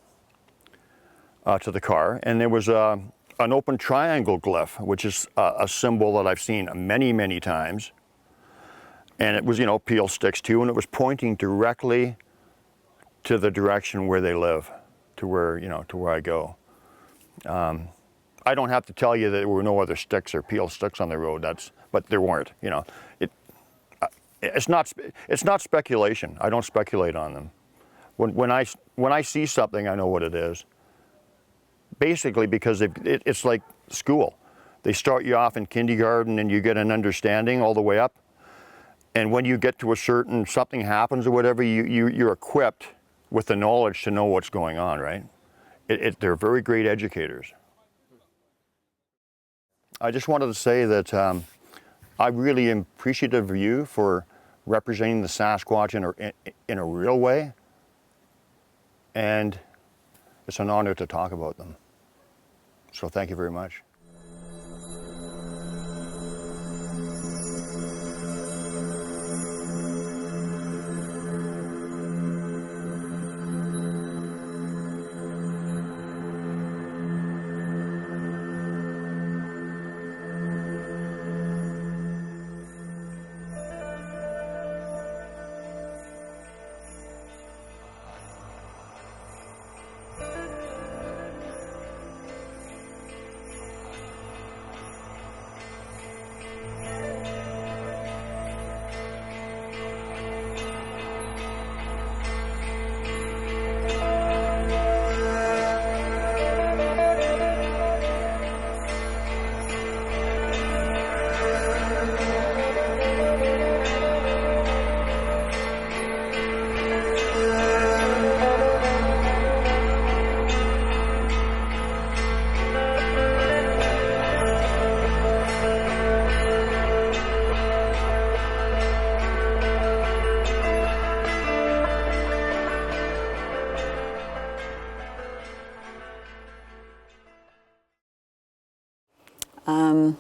to the car, and there was an open triangle glyph, which is a symbol that I've seen many, many times. And it was, you know, peel sticks too, and it was pointing directly to the direction where they live, to where, you know, to where I go. I don't have to tell you that there were no other sticks or peel sticks on the road. But there weren't, you know. It's not speculation. I don't speculate on them. When I see something, I know what it is. Basically, because it's like school. They start you off in kindergarten and you get an understanding all the way up. And when you get to a certain, something happens or whatever, you're equipped with the knowledge to know what's going on, right? They're very great educators. I just wanted to say that I really am appreciative of you for representing the Sasquatch in a real way. And it's an honor to talk about them. So thank you very much.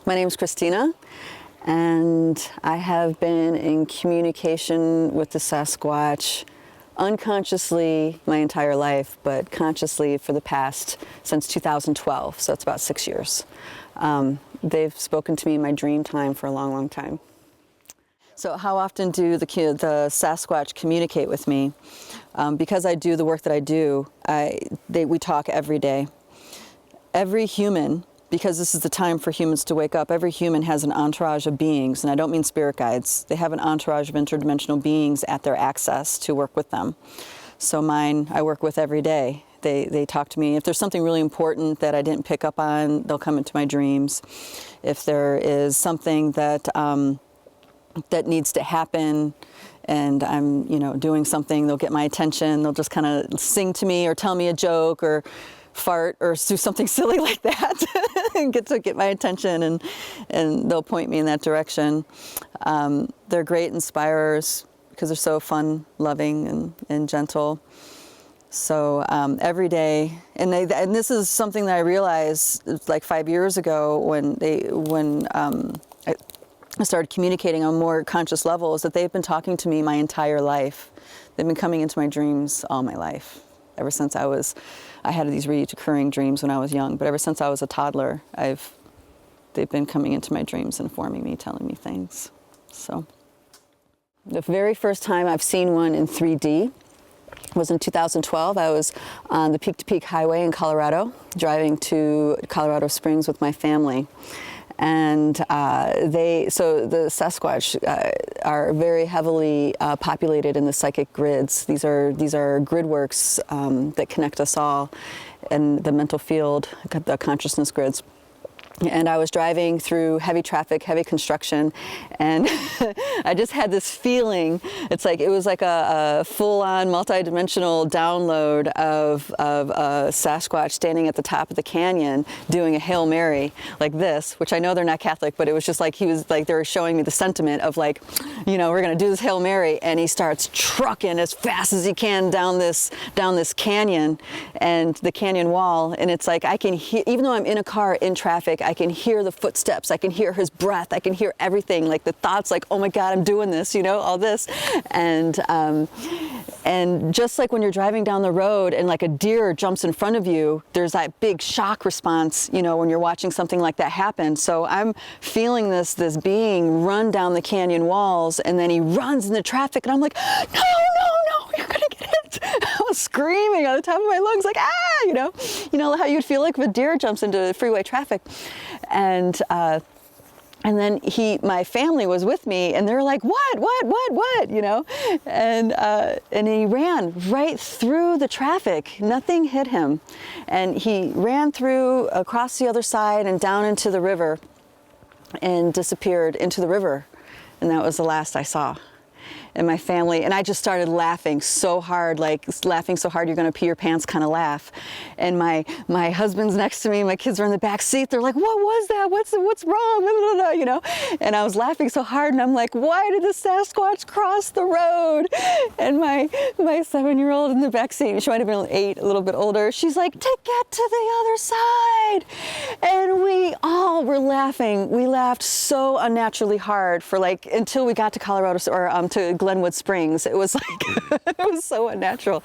My name is Christina, and I have been in communication with the Sasquatch unconsciously my entire life, but consciously for the past, since 2012, so it's about 6 years. They've spoken to me in my dream time for a long, long time. So how often do the Sasquatch communicate with me? Because I do the work that I do, we talk every day. Every human, because this is the time for humans to wake up, every human has an entourage of beings, and I don't mean spirit guides. They have an entourage of interdimensional beings at their access to work with them. So mine, I work with every day. They talk to me. If there's something really important that I didn't pick up on, they'll come into my dreams. If there is something that that needs to happen, and I'm, doing something, they'll get my attention. They'll just kind of sing to me or tell me a joke or fart or do something silly like that and get my attention, and they'll point me in that direction. They're great inspirers because they're so fun, loving, and gentle. So every day, and this is something that I realized like 5 years ago when I started communicating on more conscious levels, that they've been talking to me my entire life. They've been coming into my dreams all my life. Ever since I had these recurring dreams when I was young, but ever since I was a toddler, they've been coming into my dreams, informing me, telling me things. So the very first time I've seen one in 3D was in 2012. I was on the Peak to Peak Highway in Colorado, driving to Colorado Springs with my family. And so the Sasquatch are very heavily populated in the psychic grids. These are grid works that connect us all, and the mental field, the consciousness grids. And I was driving through heavy traffic, heavy construction, and I just had this feeling. It was like a full-on multi-dimensional download of a Sasquatch standing at the top of the canyon doing a Hail Mary like this, which I know they're not Catholic, but it was just like they were showing me the sentiment of like, we're going to do this Hail Mary, and he starts trucking as fast as he can down this canyon and the canyon wall, and it's like I can hear, even though I'm in a car in traffic, I can hear the footsteps, I can hear his breath, I can hear everything, like the thoughts, like, oh my God, I'm doing this, all this. And just like when you're driving down the road and like a deer jumps in front of you, there's that big shock response, when you're watching something like that happen. So I'm feeling this being run down the canyon walls, and then he runs into traffic, and I'm like, no, you're gonna get hit. I was screaming on the top of my lungs, like, you know how you'd feel like if a deer jumps into freeway traffic. And then my family was with me, and they're like, what, and he ran right through the traffic. Nothing hit him. And he ran through across the other side and down into the river and disappeared into the river. And that was the last I saw. And my family, and I just started laughing so hard you're going to pee your pants kind of laugh. And my husband's next to me, my kids are in the back seat, they're like, what was that? What's wrong? And I was laughing so hard, and I'm like, why did the Sasquatch cross the road? And my 7-year-old in the back seat, she might have been 8, a little bit older, she's like, to get to the other side. And we all were laughing. We laughed so unnaturally hard for until we got to Colorado, or to Glenwood Springs. It was like, it was so unnatural.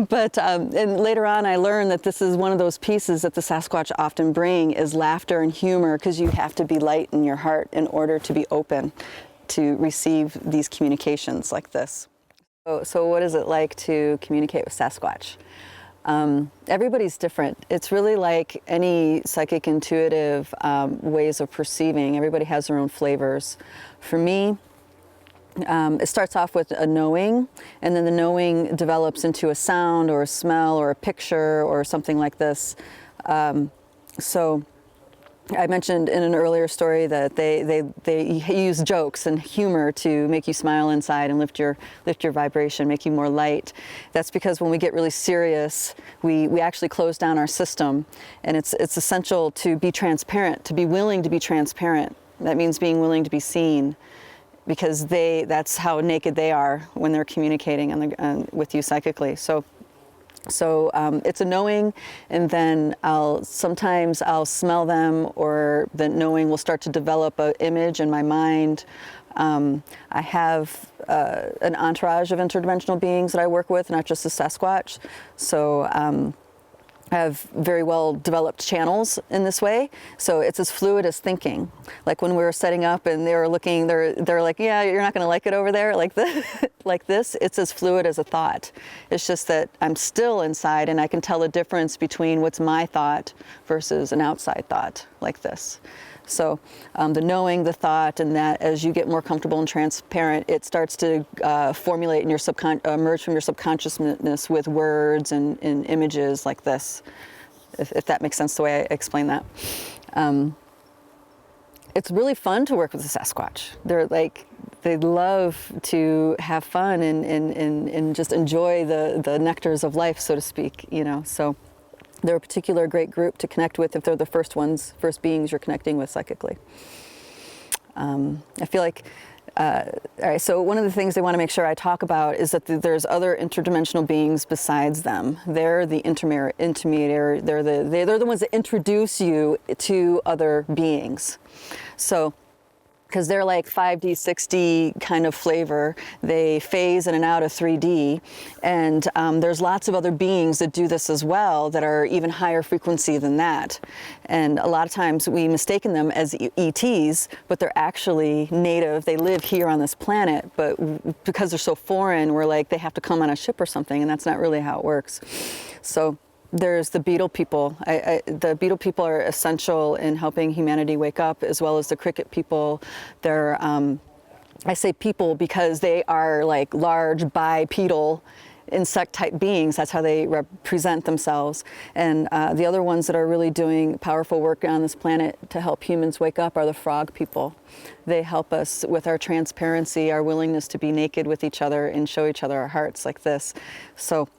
But, and later on I learned that this is one of those pieces that the Sasquatch often bring is laughter and humor, because you have to be light in your heart in order to be open to receive these communications like this. So what is it like to communicate with Sasquatch? Everybody's different. It's really like any psychic intuitive ways of perceiving. Everybody has their own flavors. For me, it starts off with a knowing, and then the knowing develops into a sound or a smell or a picture or something like this. So I mentioned in an earlier story that they use jokes and humor to make you smile inside and lift your vibration, make you more light. That's because when we get really serious, we actually close down our system, and it's essential to be transparent, to be willing to be transparent. That means being willing to be seen, because that's how naked they are when they're communicating with you psychically. So it's a knowing, and then sometimes I'll smell them, or the knowing will start to develop an image in my mind. I have an entourage of interdimensional beings that I work with, not just the Sasquatch. So I have very well developed channels in this way. So it's as fluid as thinking. Like when we were setting up and they were looking, they're like, yeah, you're not gonna like it over there, like this, it's as fluid as a thought. It's just that I'm still inside, and I can tell the difference between what's my thought versus an outside thought like this. So the knowing, the thought, and that as you get more comfortable and transparent, it starts to formulate in your emerge from your subconsciousness with words and images like this, if that makes sense the way I explain that. It's really fun to work with the Sasquatch. They love to have fun and just enjoy the nectars of life, so to speak, so. They're a particular great group to connect with if they're the first beings you're connecting with psychically. I feel like, all right, so one of the things they want to make sure I talk about is that there's other interdimensional beings besides them. They're the intermediary, they're the ones that introduce you to other beings. So, because they're like 5D, 6D kind of flavor. They phase in and out of 3D. And there's lots of other beings that do this as well that are even higher frequency than that. And a lot of times we mistaken them as ETs, but they're actually native. They live here on this planet, but because they're so foreign, we're like, they have to come on a ship or something, and that's not really how it works. So there's the Beetle People. The Beetle People are essential in helping humanity wake up, as well as the Cricket People. They're, I say people because they are like large bipedal insect-type beings. That's how they represent themselves. And the other ones that are really doing powerful work on this planet to help humans wake up are the Frog People. They help us with our transparency, our willingness to be naked with each other and show each other our hearts like this. So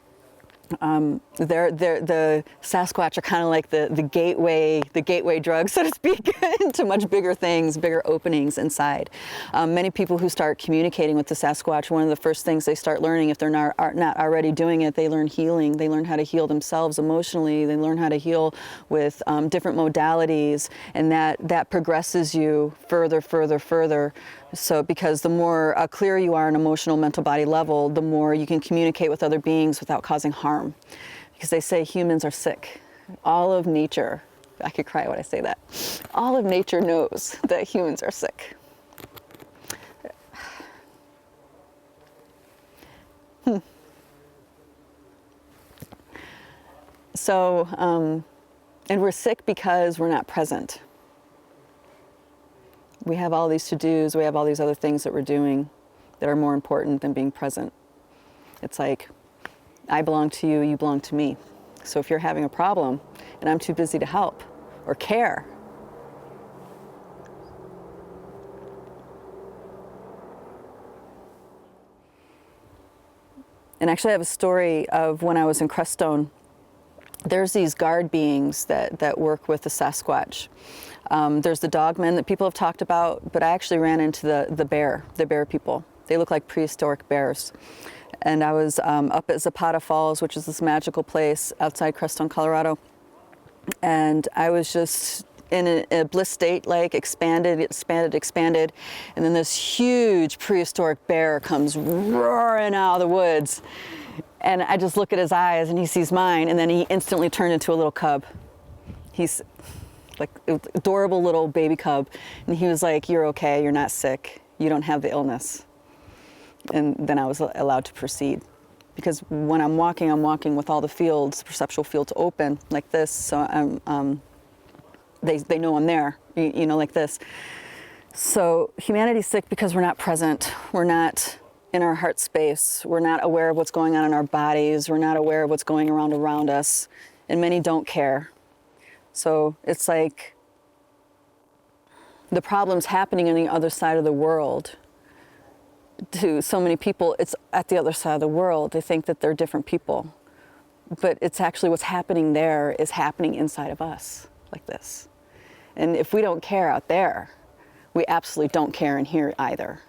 the Sasquatch are kind of like the gateway drug, so to speak, into much bigger things, bigger openings inside. Many people who start communicating with the Sasquatch, one of the first things they start learning, if they're not already doing it, they learn healing. They learn how to heal themselves emotionally. They learn how to heal with different modalities, and that progresses you further. So because the more clear you are on emotional, mental, body level, the more you can communicate with other beings without causing harm. Because they say humans are sick. All of nature, I could cry when I say that, all of nature knows that humans are sick. So, and we're sick because we're not present. We have all these to-dos, we have all these other things that we're doing that are more important than being present. It's like, I belong to you, you belong to me. So if you're having a problem and I'm too busy to help or care, and actually I have a story of when I was in Crestone. There's these guard beings that work with the Sasquatch. There's the dogmen that people have talked about, but I actually ran into the bear people. They look like prehistoric bears. And I was up at Zapata Falls, which is this magical place outside Crestone, Colorado. And I was just in a bliss state, like expanded. And then this huge prehistoric bear comes roaring out of the woods. And I just look at his eyes and he sees mine, and then he instantly turned into a little cub. He's like adorable little baby cub. And he was like, "You're okay, you're not sick, you don't have the illness." And then I was allowed to proceed. Because when I'm walking with all the fields, perceptual fields open like this, so they know I'm there, you know, like this. So humanity's sick because we're not present, we're not in our heart space, we're not aware of what's going on in our bodies, we're not aware of what's going around us, and many don't care. So it's like the problem's happening on the other side of the world. To so many people, it's at the other side of the world. They think that they're different people. But it's actually what's happening there is happening inside of us, like this. And if we don't care out there, we absolutely don't care in here either.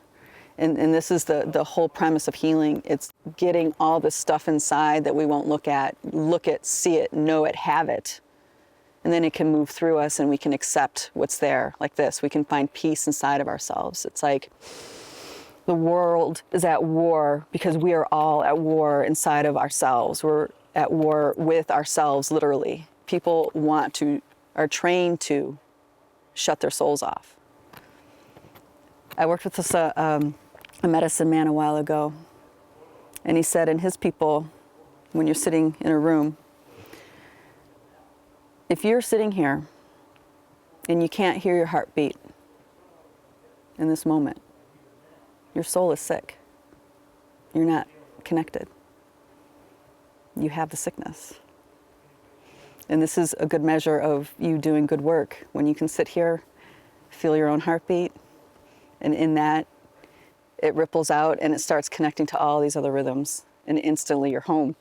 And this is the whole premise of healing. It's getting all this stuff inside that we won't look at, see it, know it, have it. And then it can move through us and we can accept what's there, like this. We can find peace inside of ourselves. It's like the world is at war because we are all at war inside of ourselves. We're at war with ourselves, literally. People are trained to shut their souls off. I worked with this a medicine man a while ago, and he said in his people, when you're sitting in a room, if you're sitting here and you can't hear your heartbeat in this moment, your soul is sick. You're not connected. You have the sickness. And this is a good measure of you doing good work. When you can sit here, feel your own heartbeat, and in that, it ripples out and it starts connecting to all these other rhythms, and instantly you're home.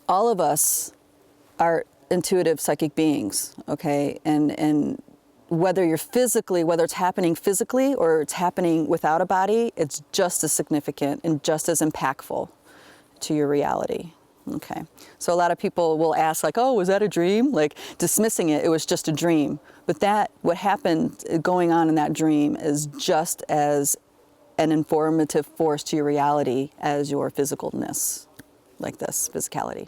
All of us are intuitive psychic beings, okay? And whether it's happening physically or it's happening without a body, it's just as significant and just as impactful to your reality. Okay, so a lot of people will ask like, oh, was that a dream? Like dismissing it, it was just a dream. But what happened going on in that dream is just as an informative force to your reality as your physicalness, like this, physicality.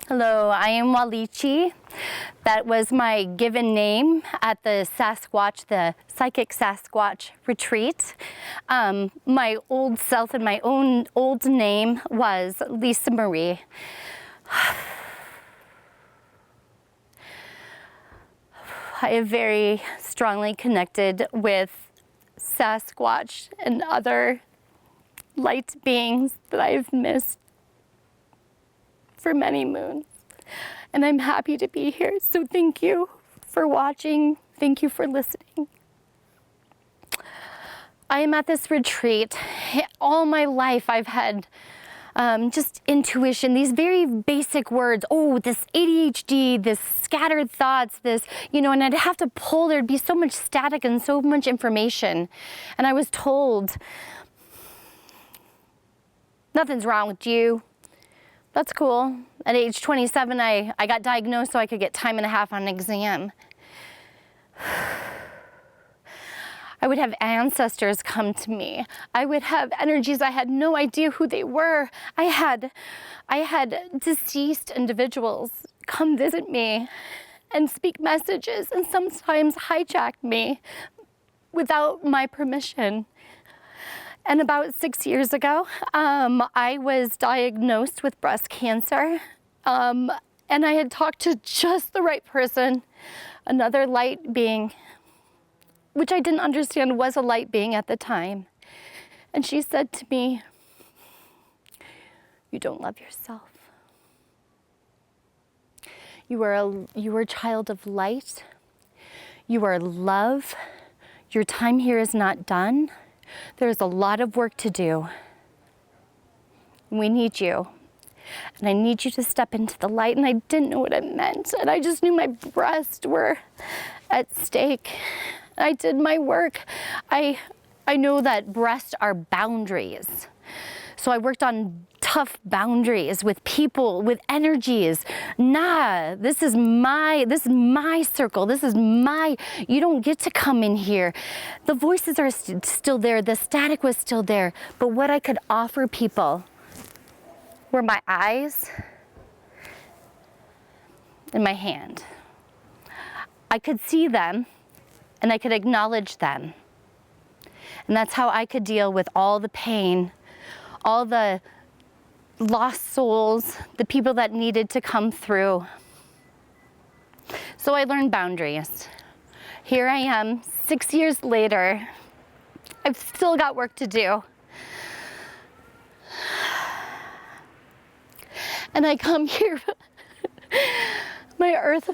Hello, I am Walichi. That was my given name at the Psychic Sasquatch retreat. My old self and my own old name was Lisa Marie. I have very strongly connected with Sasquatch and other light beings that I've missed for many moons, and I'm happy to be here. So thank you for watching. Thank you for listening. I am at this retreat. All my life I've had just intuition, these very basic words. Oh, this ADHD, this scattered thoughts, this, and I'd have to pull, there'd be so much static and so much information. And I was told, nothing's wrong with you. That's cool. At age 27, I got diagnosed so I could get time and a half on an exam. I would have ancestors come to me. I would have energies, I had no idea who they were. I had deceased individuals come visit me and speak messages and sometimes hijack me without my permission. And about 6 years ago, I was diagnosed with breast cancer. And I had talked to just the right person, another light being, which I didn't understand was a light being at the time. And she said to me, "You don't love yourself. You are a child of light. You are love. Your time here is not done. There's a lot of work to do. We need you. And I need you to step into the light." And I didn't know what it meant. And I just knew my breasts were at stake. I did my work. I know that breasts are boundaries. So I worked on tough boundaries with people, with energies. Nah, this is my circle. You don't get to come in here. The voices are still there. The static was still there. But what I could offer people were my eyes and my hand. I could see them and I could acknowledge them. And that's how I could deal with all the pain, all the lost souls, the people that needed to come through. So I learned boundaries. Here I am, 6 years later. I've still got work to do. And I come here, my earth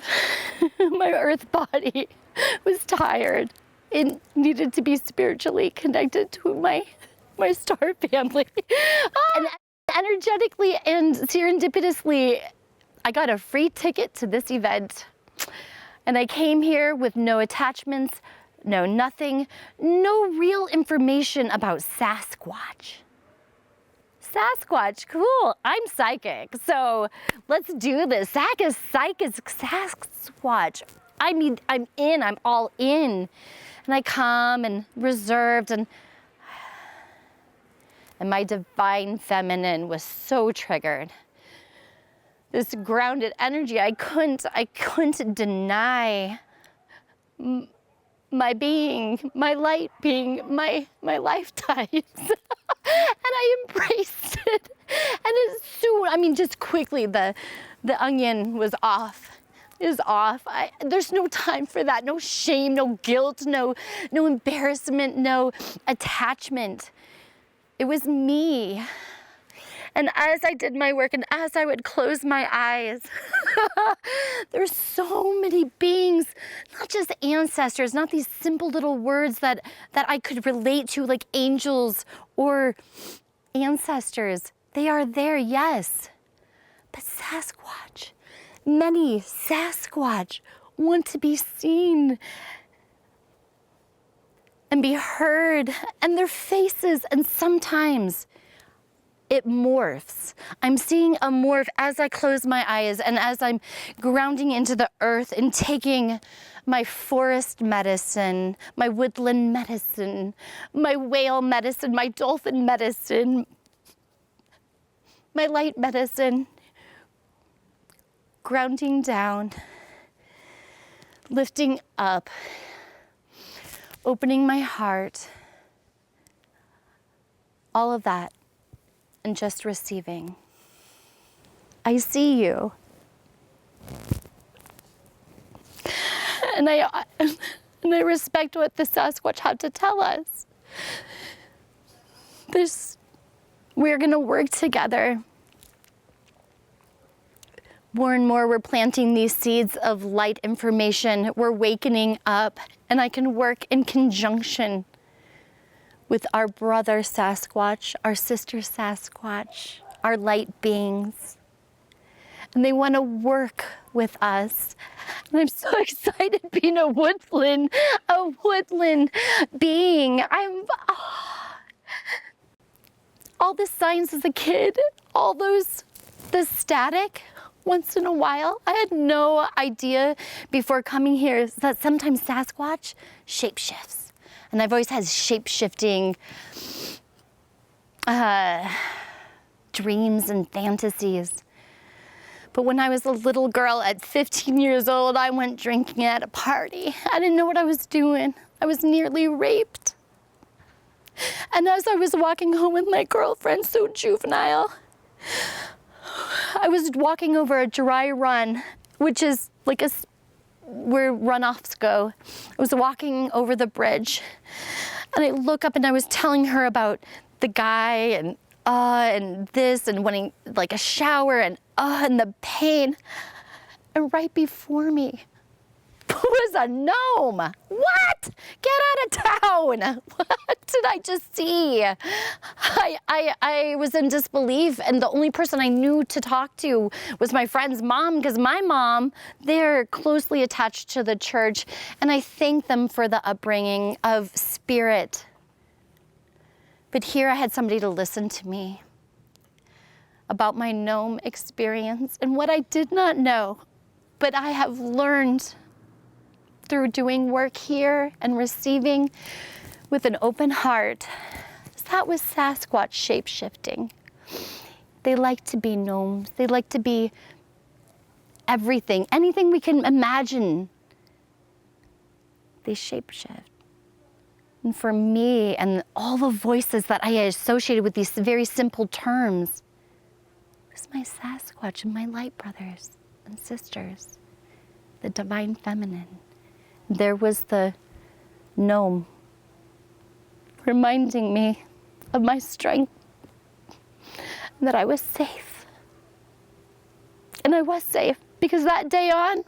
body was tired. It needed to be spiritually connected to my star family. And energetically and serendipitously, I got a free ticket to this event. And I came here with no attachments, no nothing, no real information about Sasquatch. Sasquatch, cool, I'm psychic, so let's do this. Sasquatch. I'm all in. And I come and reserved and my divine feminine was so triggered. This grounded energy, I couldn't deny my being, my light being, my lifetimes. And I embraced it. And it's soon, just quickly, the onion was off. Is off. There's no time for that. No shame, no guilt, no embarrassment, no attachment. It was me. And as I did my work and as I would close my eyes, there's so many beings, not just ancestors, not these simple little words that I could relate to like angels or ancestors. They are there, yes. But Sasquatch, many Sasquatch want to be seen and be heard, and their faces, and sometimes it morphs. I'm seeing a morph as I close my eyes and as I'm grounding into the earth and taking my forest medicine, my woodland medicine, my whale medicine, my dolphin medicine, my light medicine, grounding down, lifting up, opening my heart, all of that, and just receiving. I see you. And I respect what the Sasquatch had to tell us. We're gonna work together. More and more, we're planting these seeds of light information. We're wakening up, and I can work in conjunction with our brother Sasquatch, our sister Sasquatch, our light beings. And they want to work with us. And I'm so excited being a woodland being. All the signs as a kid, the static, once in a while. I had no idea before coming here that sometimes Sasquatch shapeshifts. And I've always had shape-shifting dreams and fantasies. But when I was a little girl at 15 years old, I went drinking at a party. I didn't know what I was doing. I was nearly raped. And as I was walking home with my girlfriend, so juvenile, I was walking over a dry run, which is like where runoffs go. I was walking over the bridge, and I look up and I was telling her about the guy and this and wanting like a shower and the pain. And right before me was a gnome. What? Get out of town. What did I just see? I was in disbelief, and the only person I knew to talk to was my friend's mom, because my mom, they're closely attached to the church, and I thank them for the upbringing of spirit. But here I had somebody to listen to me about my gnome experience and what I did not know, but I have learned through doing work here and receiving with an open heart. That was Sasquatch shape-shifting. They like to be gnomes. They like to be everything, anything we can imagine. They shape-shift. And for me and all the voices that I associated with these very simple terms, it was my Sasquatch and my light brothers and sisters, the divine feminine. There was the gnome reminding me of my strength, and that I was safe. And I was safe, because that day on,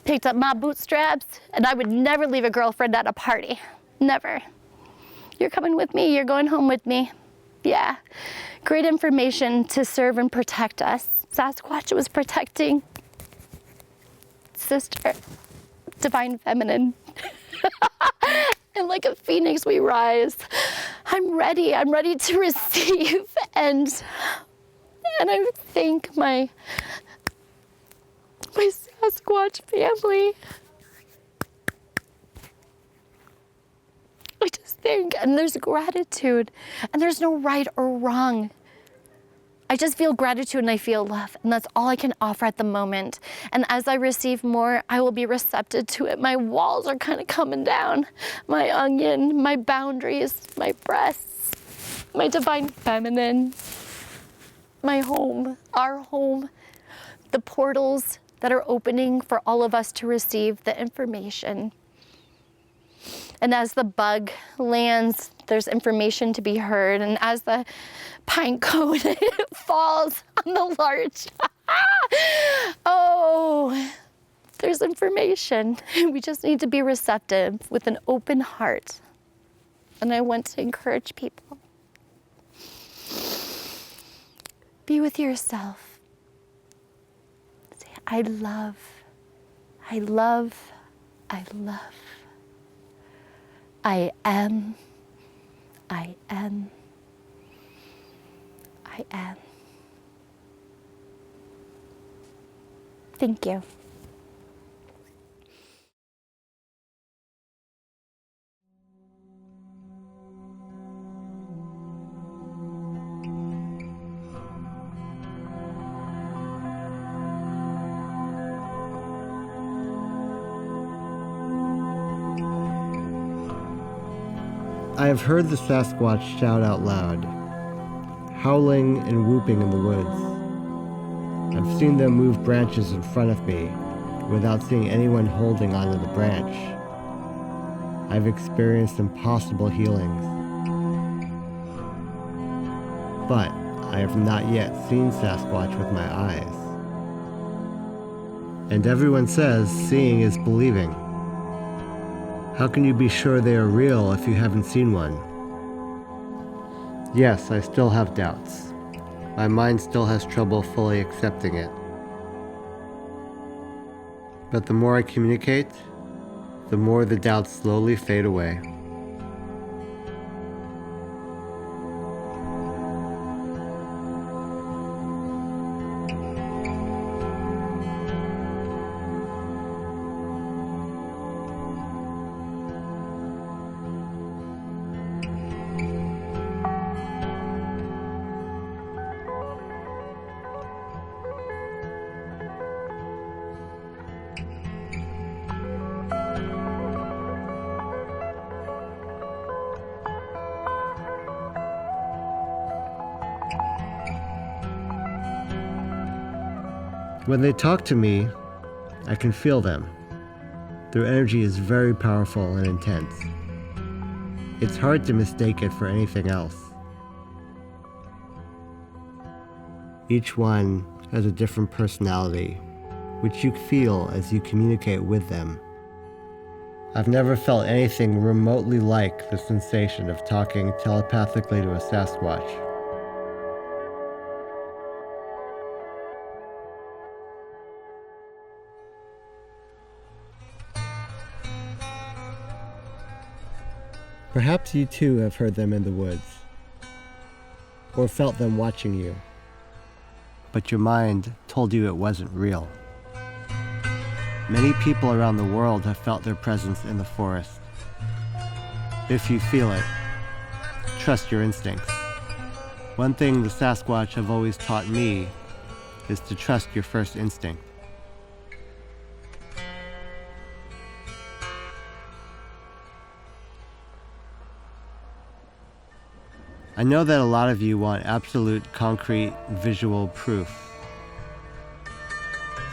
picked up my bootstraps, and I would never leave a girlfriend at a party. Never. You're coming with me, you're going home with me. Yeah. Great information to serve and protect us. Sasquatch was protecting sister, divine feminine. And like a phoenix we rise. I'm ready to receive, and I thank my Sasquatch family. I just think, and there's gratitude, and there's no right or wrong. I just feel gratitude and I feel love, and that's all I can offer at the moment. And as I receive more, I will be receptive to it. My walls are kind of coming down. My onion, my boundaries, my breasts, my divine feminine, my home, our home, the portals that are opening for all of us to receive the information. And as the bug lands, there's information to be heard. And as the pine cone falls on the larch, oh, there's information. We just need to be receptive with an open heart. And I want to encourage people. Be with yourself. Say, I love, I love, I love. I am, I am, I am. Thank you. I have heard the Sasquatch shout out loud, howling and whooping in the woods. I've seen them move branches in front of me without seeing anyone holding onto the branch. I've experienced impossible healings. But I have not yet seen Sasquatch with my eyes. And everyone says seeing is believing. How can you be sure they are real if you haven't seen one? Yes, I still have doubts. My mind still has trouble fully accepting it. But the more I communicate, the more the doubts slowly fade away. When they talk to me, I can feel them. Their energy is very powerful and intense. It's hard to mistake it for anything else. Each one has a different personality, which you feel as you communicate with them. I've never felt anything remotely like the sensation of talking telepathically to a Sasquatch. Perhaps you too have heard them in the woods, or felt them watching you, but your mind told you it wasn't real. Many people around the world have felt their presence in the forest. If you feel it, trust your instincts. One thing the Sasquatch have always taught me is to trust your first instinct. I know that a lot of you want absolute, concrete, visual proof.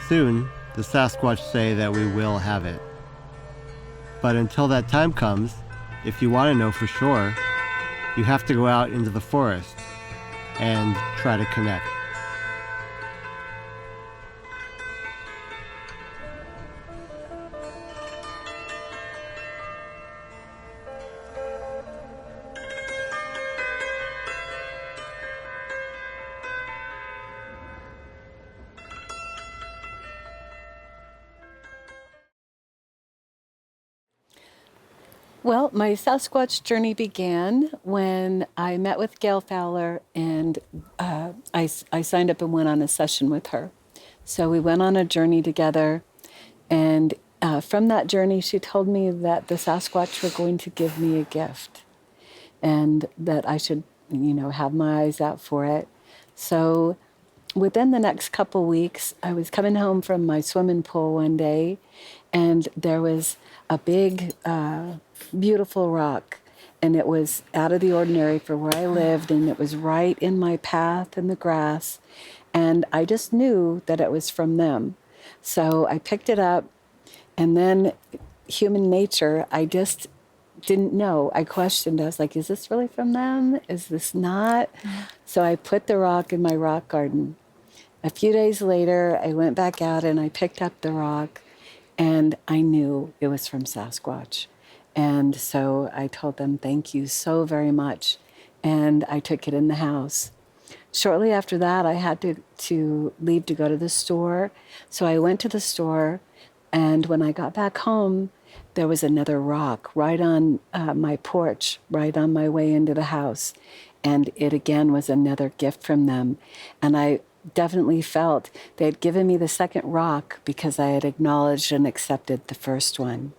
Soon, the Sasquatch say that we will have it. But until that time comes, if you want to know for sure, you have to go out into the forest and try to connect. Well, my Sasquatch journey began when I met with Gail Fowler, and I signed up and went on a session with her. So we went on a journey together, and from that journey, she told me that the Sasquatch were going to give me a gift, and that I should, have my eyes out for it. So within the next couple weeks, I was coming home from my swimming pool one day, and there was a big, beautiful rock, and it was out of the ordinary for where I lived, and it was right in my path in the grass, and I just knew that it was from them. So I picked it up, and then human nature, I just didn't know. I questioned. I was like, is this really from them? Is this not? So I put the rock in my rock garden. A few days later, I went back out and I picked up the rock, and I knew it was from Sasquatch. And so I told them, thank you so very much. And I took it in the house. shortly after that, I had to leave to go to the store. So I went to the store, and when I got back home, there was another rock right on my porch, right on my way into the house. And it again was another gift from them. And I definitely felt they had given me the second rock because I had acknowledged and accepted the first one.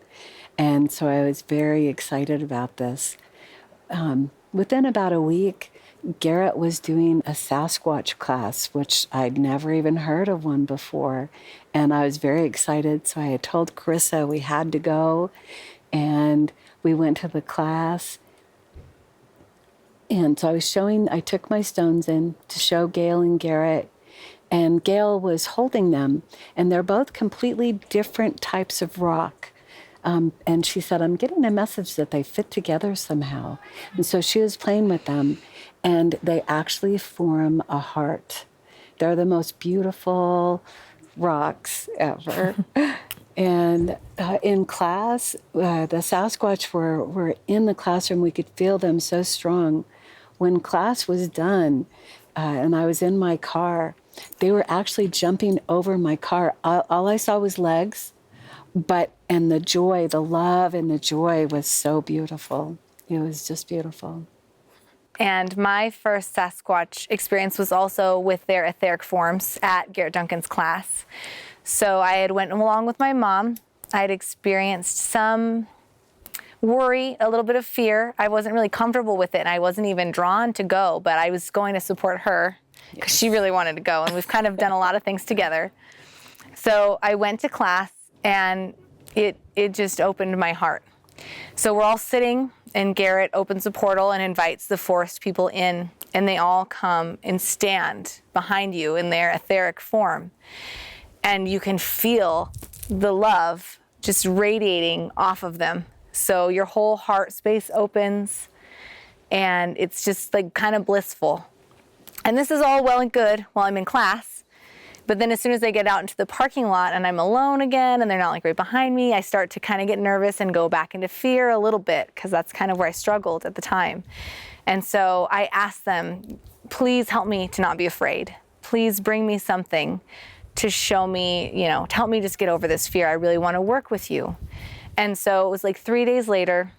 And so I was very excited about this. Within about a week, Garrett was doing a Sasquatch class, which I'd never even heard of one before. And I was very excited. So I had told Carissa we had to go. And we went to the class. And so I took my stones in to show Gail and Garrett. And Gail was holding them. And they're both completely different types of rock. And she said, I'm getting a message that they fit together somehow. And so she was playing with them, and they actually form a heart. They're the most beautiful rocks ever. And in class, the Sasquatch were in the classroom. We could feel them so strong. When class was done, and I was in my car, they were actually jumping over my car. All I saw was legs. And the joy, the love and the joy was so beautiful. It was just beautiful. And my first Sasquatch experience was also with their etheric forms at Garrett Duncan's class. So I had went along with my mom. I had experienced some worry, a little bit of fear. I wasn't really comfortable with it, and I wasn't even drawn to go, but I was going to support her because she really wanted to go, and we've kind of done a lot of things together. So I went to class, and it just opened my heart. So we're all sitting, and Garrett opens a portal and invites the forest people in, and they all come and stand behind you in their etheric form. And you can feel the love just radiating off of them. So your whole heart space opens, and it's just like kind of blissful. And this is all well and good while I'm in class. But then as soon as I get out into the parking lot and I'm alone again and they're not like right behind me, I start to kind of get nervous and go back into fear a little bit, because that's kind of where I struggled at the time. And so I asked them, please help me to not be afraid. Please bring me something to show me, to help me just get over this fear. I really want to work with you. And so it was like 3 days later,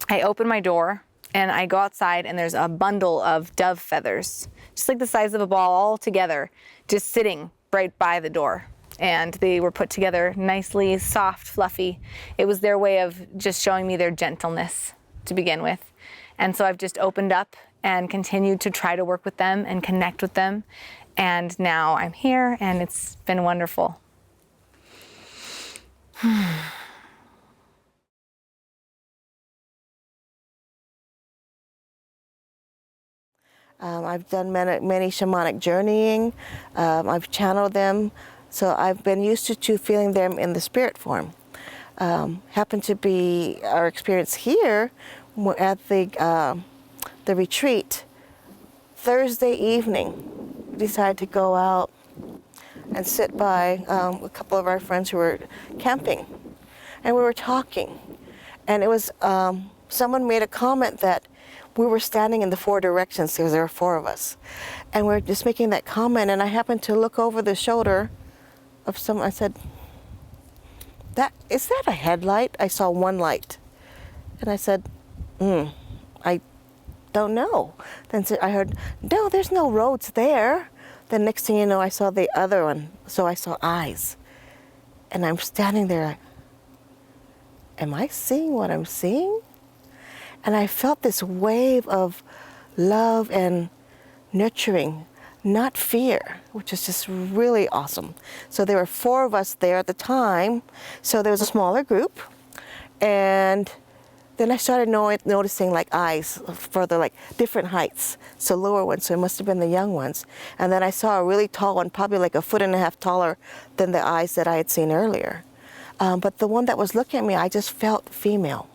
I open my door and I go outside, and there's a bundle of dove feathers, just like the size of a ball, all together, just sitting right by the door. And they were put together nicely, soft, fluffy. It was their way of just showing me their gentleness to begin with. And so I've just opened up and continued to try to work with them and connect with them. And now I'm here, and it's been wonderful. I've done many shamanic journeying. I've channeled them, so I've been used to feeling them in the spirit form. Happened to be our experience here at the retreat. Thursday evening, we decided to go out and sit by a couple of our friends who were camping, and we were talking. And it was someone made a comment that we were standing in the four directions because there were four of us. And we were just making that comment, and I happened to look over the shoulder of someone. I said, is that a headlight? I saw one light. And I said, I don't know. Then I heard, no, there's no roads there. Then next thing you know, I saw the other one. So I saw eyes. And I'm standing there like, am I seeing what I'm seeing? And I felt this wave of love and nurturing, not fear, which is just really awesome. So there were four of us there at the time. So there was a smaller group. And then I started noticing like eyes further, like different heights. So lower ones, so it must have been the young ones. And then I saw a really tall one, probably like 1.5 feet taller than the eyes that I had seen earlier. But the one that was looking at me, I just felt female.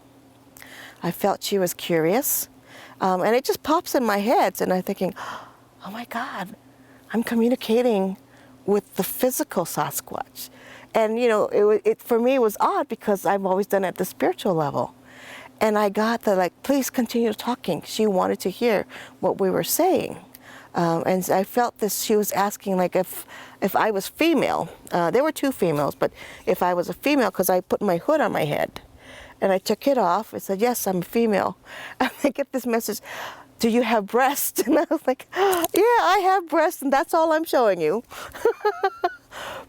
I felt she was curious, and it just pops in my head, and I'm thinking, oh my God, I'm communicating with the physical Sasquatch. And it for me it was odd because I've always done it at the spiritual level. And I got the please continue talking. She wanted to hear what we were saying. And I felt this, she was asking like if I was female. There were two females, but if I was a female, because I put my hood on my head. And I took it off. I said, yes, I'm a female. And I get this message, do you have breasts? And I was like, yeah, I have breasts, and that's all I'm showing you.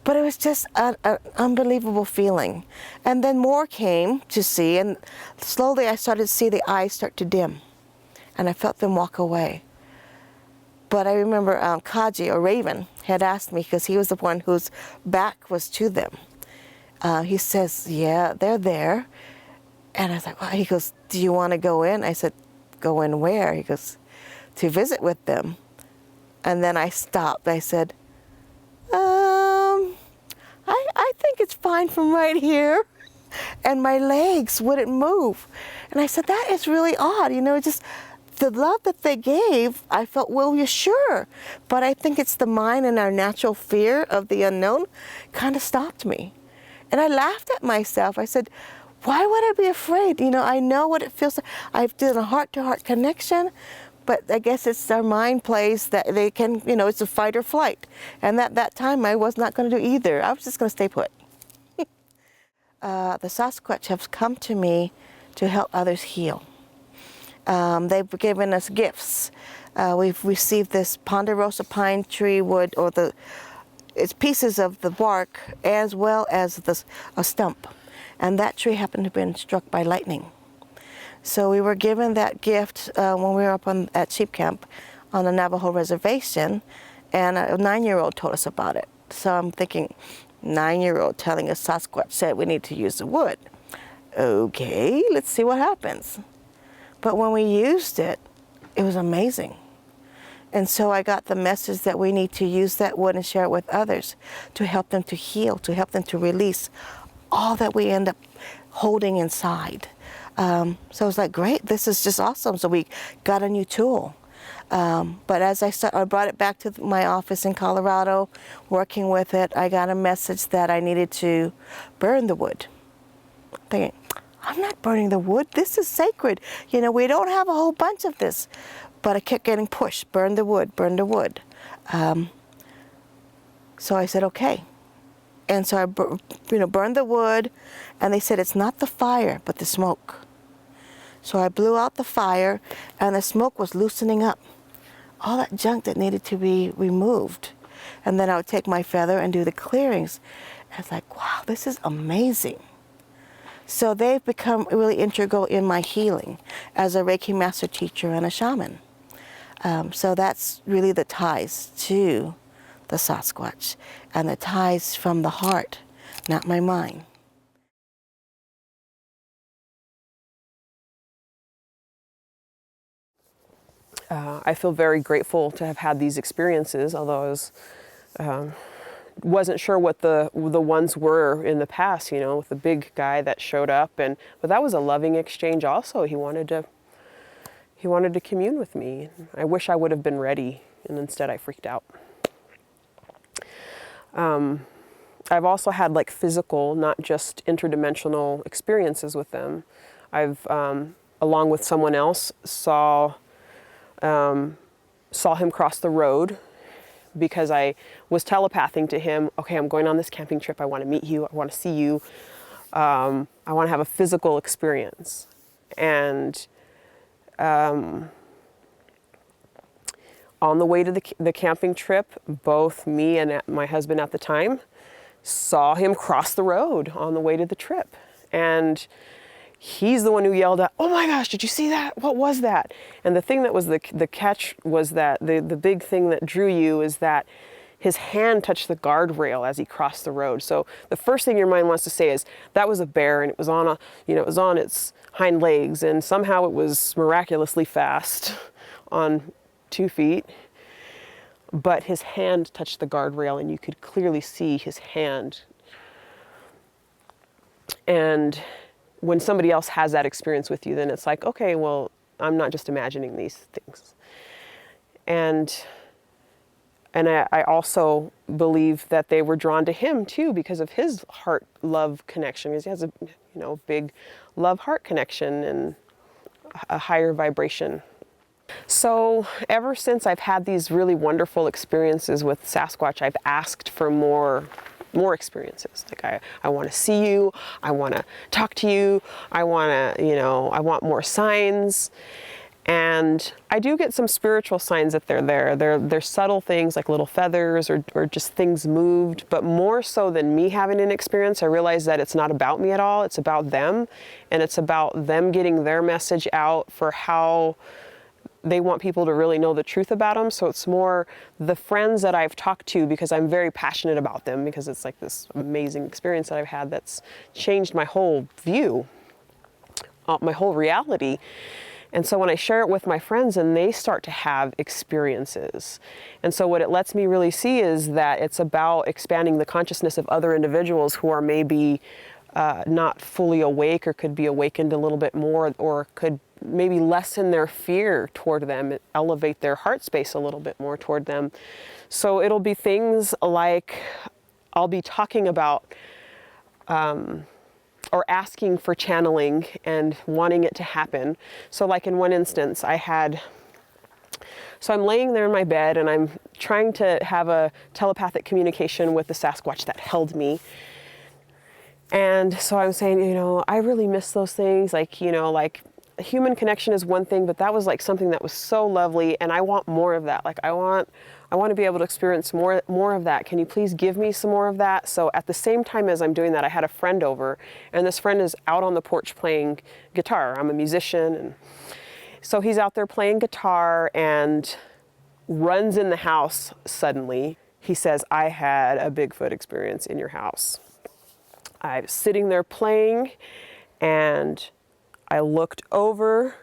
But it was just an unbelievable feeling. And then more came to see, and slowly I started to see the eyes start to dim. And I felt them walk away. But I remember Kaji, or Raven, had asked me, because he was the one whose back was to them. He says, yeah, they're there. And I was like, well, he goes, do you want to go in? I said, go in where? He goes, to visit with them. And then I stopped. I said, I think it's fine from right here. And my legs wouldn't move. And I said, that is really odd. You know, just the love that they gave, I felt, well, you're sure. But I think it's the mind and our natural fear of the unknown kind of stopped me. And I laughed at myself. I said, why would I be afraid? You know, I know what it feels like. I've done a heart-to-heart connection, but I guess it's our mind plays that they can, you know, it's a fight or flight. And at that time, I was not going to do either. I was just going to stay put. The Sasquatch have come to me to help others heal. They've given us gifts. We've received this ponderosa pine tree wood, or it's pieces of the bark as well as a stump. And that tree happened to have been struck by lightning. So we were given that gift when we were up at sheep camp on the Navajo reservation, and a 9-year-old told us about it. So I'm thinking, 9-year-old telling us Sasquatch said we need to use the wood. Okay, let's see what happens. But when we used it, it was amazing. And so I got the message that we need to use that wood and share it with others to help them to heal, to help them to release all that we end up holding inside. So I was like, great, this is just awesome. So we got a new tool. But as I brought it back to my office in Colorado, working with it, I got a message that I needed to burn the wood. I'm thinking, I'm not burning the wood, this is sacred. You know, we don't have a whole bunch of this. But I kept getting pushed, burn the wood, burn the wood. So I said, okay. And so I burned the wood, and they said it's not the fire, but the smoke. So I blew out the fire, and the smoke was loosening up all that junk that needed to be removed. And then I would take my feather and do the clearings. And I was like, wow, this is amazing. So they've become really integral in my healing as a Reiki master teacher and a shaman. So that's really the ties to the Sasquatch, and the ties from the heart, not my mind. I feel very grateful to have had these experiences, although I was, wasn't sure what the ones were in the past, you know, with the big guy that showed up, but that was a loving exchange also. He wanted to commune with me. I wish I would have been ready, and instead I freaked out. I've also had like physical, not just interdimensional experiences with them. I've, along with someone else, saw him cross the road because I was telepathing to him, okay, I'm going on this camping trip, I want to meet you, I want to see you, I want to have a physical experience. And on the way to the camping trip, both me and my husband at the time saw him cross the road on the way to the trip. And he's the one who yelled out, oh my gosh, did you see that? What was that? And the thing that was the catch was that the big thing that drew you is that his hand touched the guardrail as he crossed the road. So the first thing your mind wants to say is, that was a bear, and it was on it was on its hind legs, and somehow it was miraculously fast on 2 feet. But his hand touched the guardrail, and you could clearly see his hand. And when somebody else has that experience with you, then it's like, okay, well, I'm not just imagining these things. And I also believe that they were drawn to him too because of his heart-love connection. Because he has a big love-heart connection and a higher vibration. So ever since I've had these really wonderful experiences with Sasquatch, I've asked for more experiences. Like I want to see you, I want to talk to you, I want to, I want more signs. And I do get some spiritual signs that they're there. They're subtle things like little feathers or just things moved, but more so than me having an experience, I realize that it's not about me at all. It's about them, and it's about them getting their message out for how they want people to really know the truth about them. So it's more the friends that I've talked to, because I'm very passionate about them, because it's like this amazing experience that I've had that's changed my whole view, my whole reality. And so when I share it with my friends and they start to have experiences, and so what it lets me really see is that it's about expanding the consciousness of other individuals who are maybe not fully awake, or could be awakened a little bit more, or could maybe lessen their fear toward them, elevate their heart space a little bit more toward them. So it'll be things like I'll be talking about or asking for channeling and wanting it to happen. So like in one instance, so I'm laying there in my bed and I'm trying to have a telepathic communication with the Sasquatch that held me. And so I'm saying, I really miss those things. Like, like human connection is one thing, but that was like something that was so lovely, and I want more of that. Like I want to be able to experience more of that. Can you please give me some more of that? So at the same time as I'm doing that, I had a friend over, and this friend is out on the porch playing guitar. I'm a musician, and so he's out there playing guitar and runs in the house suddenly. He says, "I had a Bigfoot experience in your house." I was sitting there playing, and I looked over.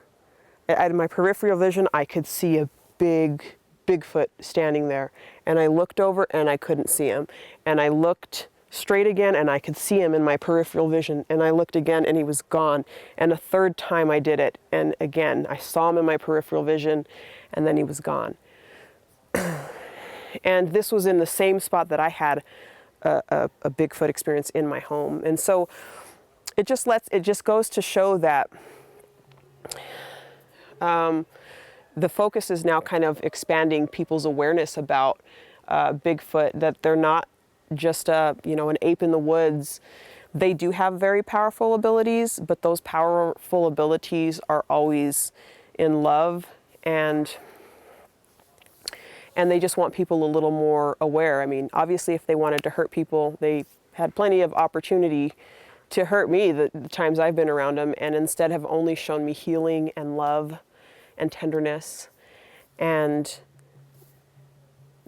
At my peripheral vision, I could see a Bigfoot standing there, and I looked over and I couldn't see him, and I looked straight again and I could see him in my peripheral vision, and I looked again and he was gone, and a third time I did it, and again I saw him in my peripheral vision, and then he was gone. And this was in the same spot that I had a Bigfoot experience in my home. And so it just goes to show that the focus is now kind of expanding people's awareness about Bigfoot, that they're not just an ape in the woods. They do have very powerful abilities, but those powerful abilities are always in love, and they just want people a little more aware. I mean, obviously if they wanted to hurt people, they had plenty of opportunity to hurt me the times I've been around them, and instead have only shown me healing and love and tenderness. And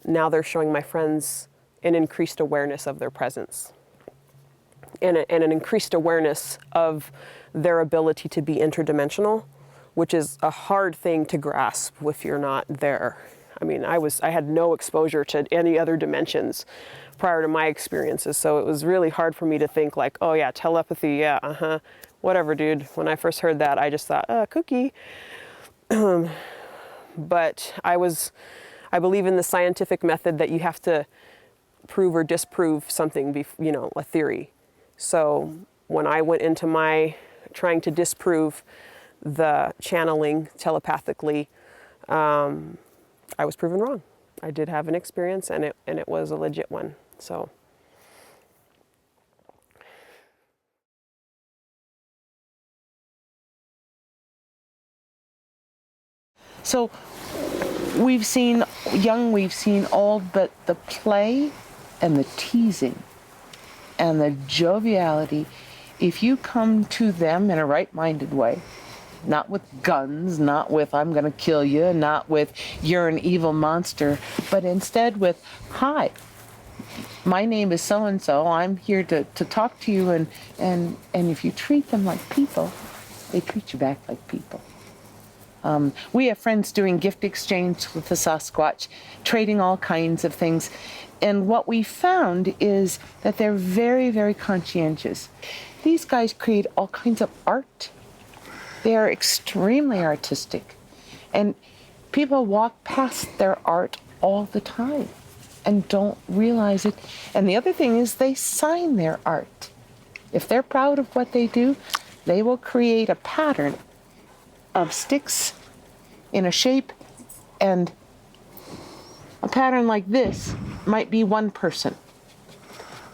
now they're showing my friends an increased awareness of their presence, and an increased awareness of their ability to be interdimensional, which is a hard thing to grasp if you're not there. I mean, I had no exposure to any other dimensions prior to my experiences, so it was really hard for me to think like, oh yeah, telepathy, yeah, whatever, dude. When I first heard that, I just thought, cookie. But I believe in the scientific method that you have to prove or disprove something, a theory. So when I went into my trying to disprove the channeling telepathically, I was proven wrong. I did have an experience, and it was a legit one. So. So we've seen young, we've seen old, but the play and the teasing and the joviality, if you come to them in a right-minded way, not with guns, not with I'm going to kill you, not with you're an evil monster, but instead with, hi, my name is so-and-so, I'm here to talk to you, and if you treat them like people, they treat you back like people. We have friends doing gift exchange with the Sasquatch, trading all kinds of things. And what we found is that they're very, very conscientious. These guys create all kinds of art. They are extremely artistic. And people walk past their art all the time and don't realize it. And the other thing is they sign their art. If they're proud of what they do, they will create a pattern of sticks in a shape, and a pattern like this might be one person.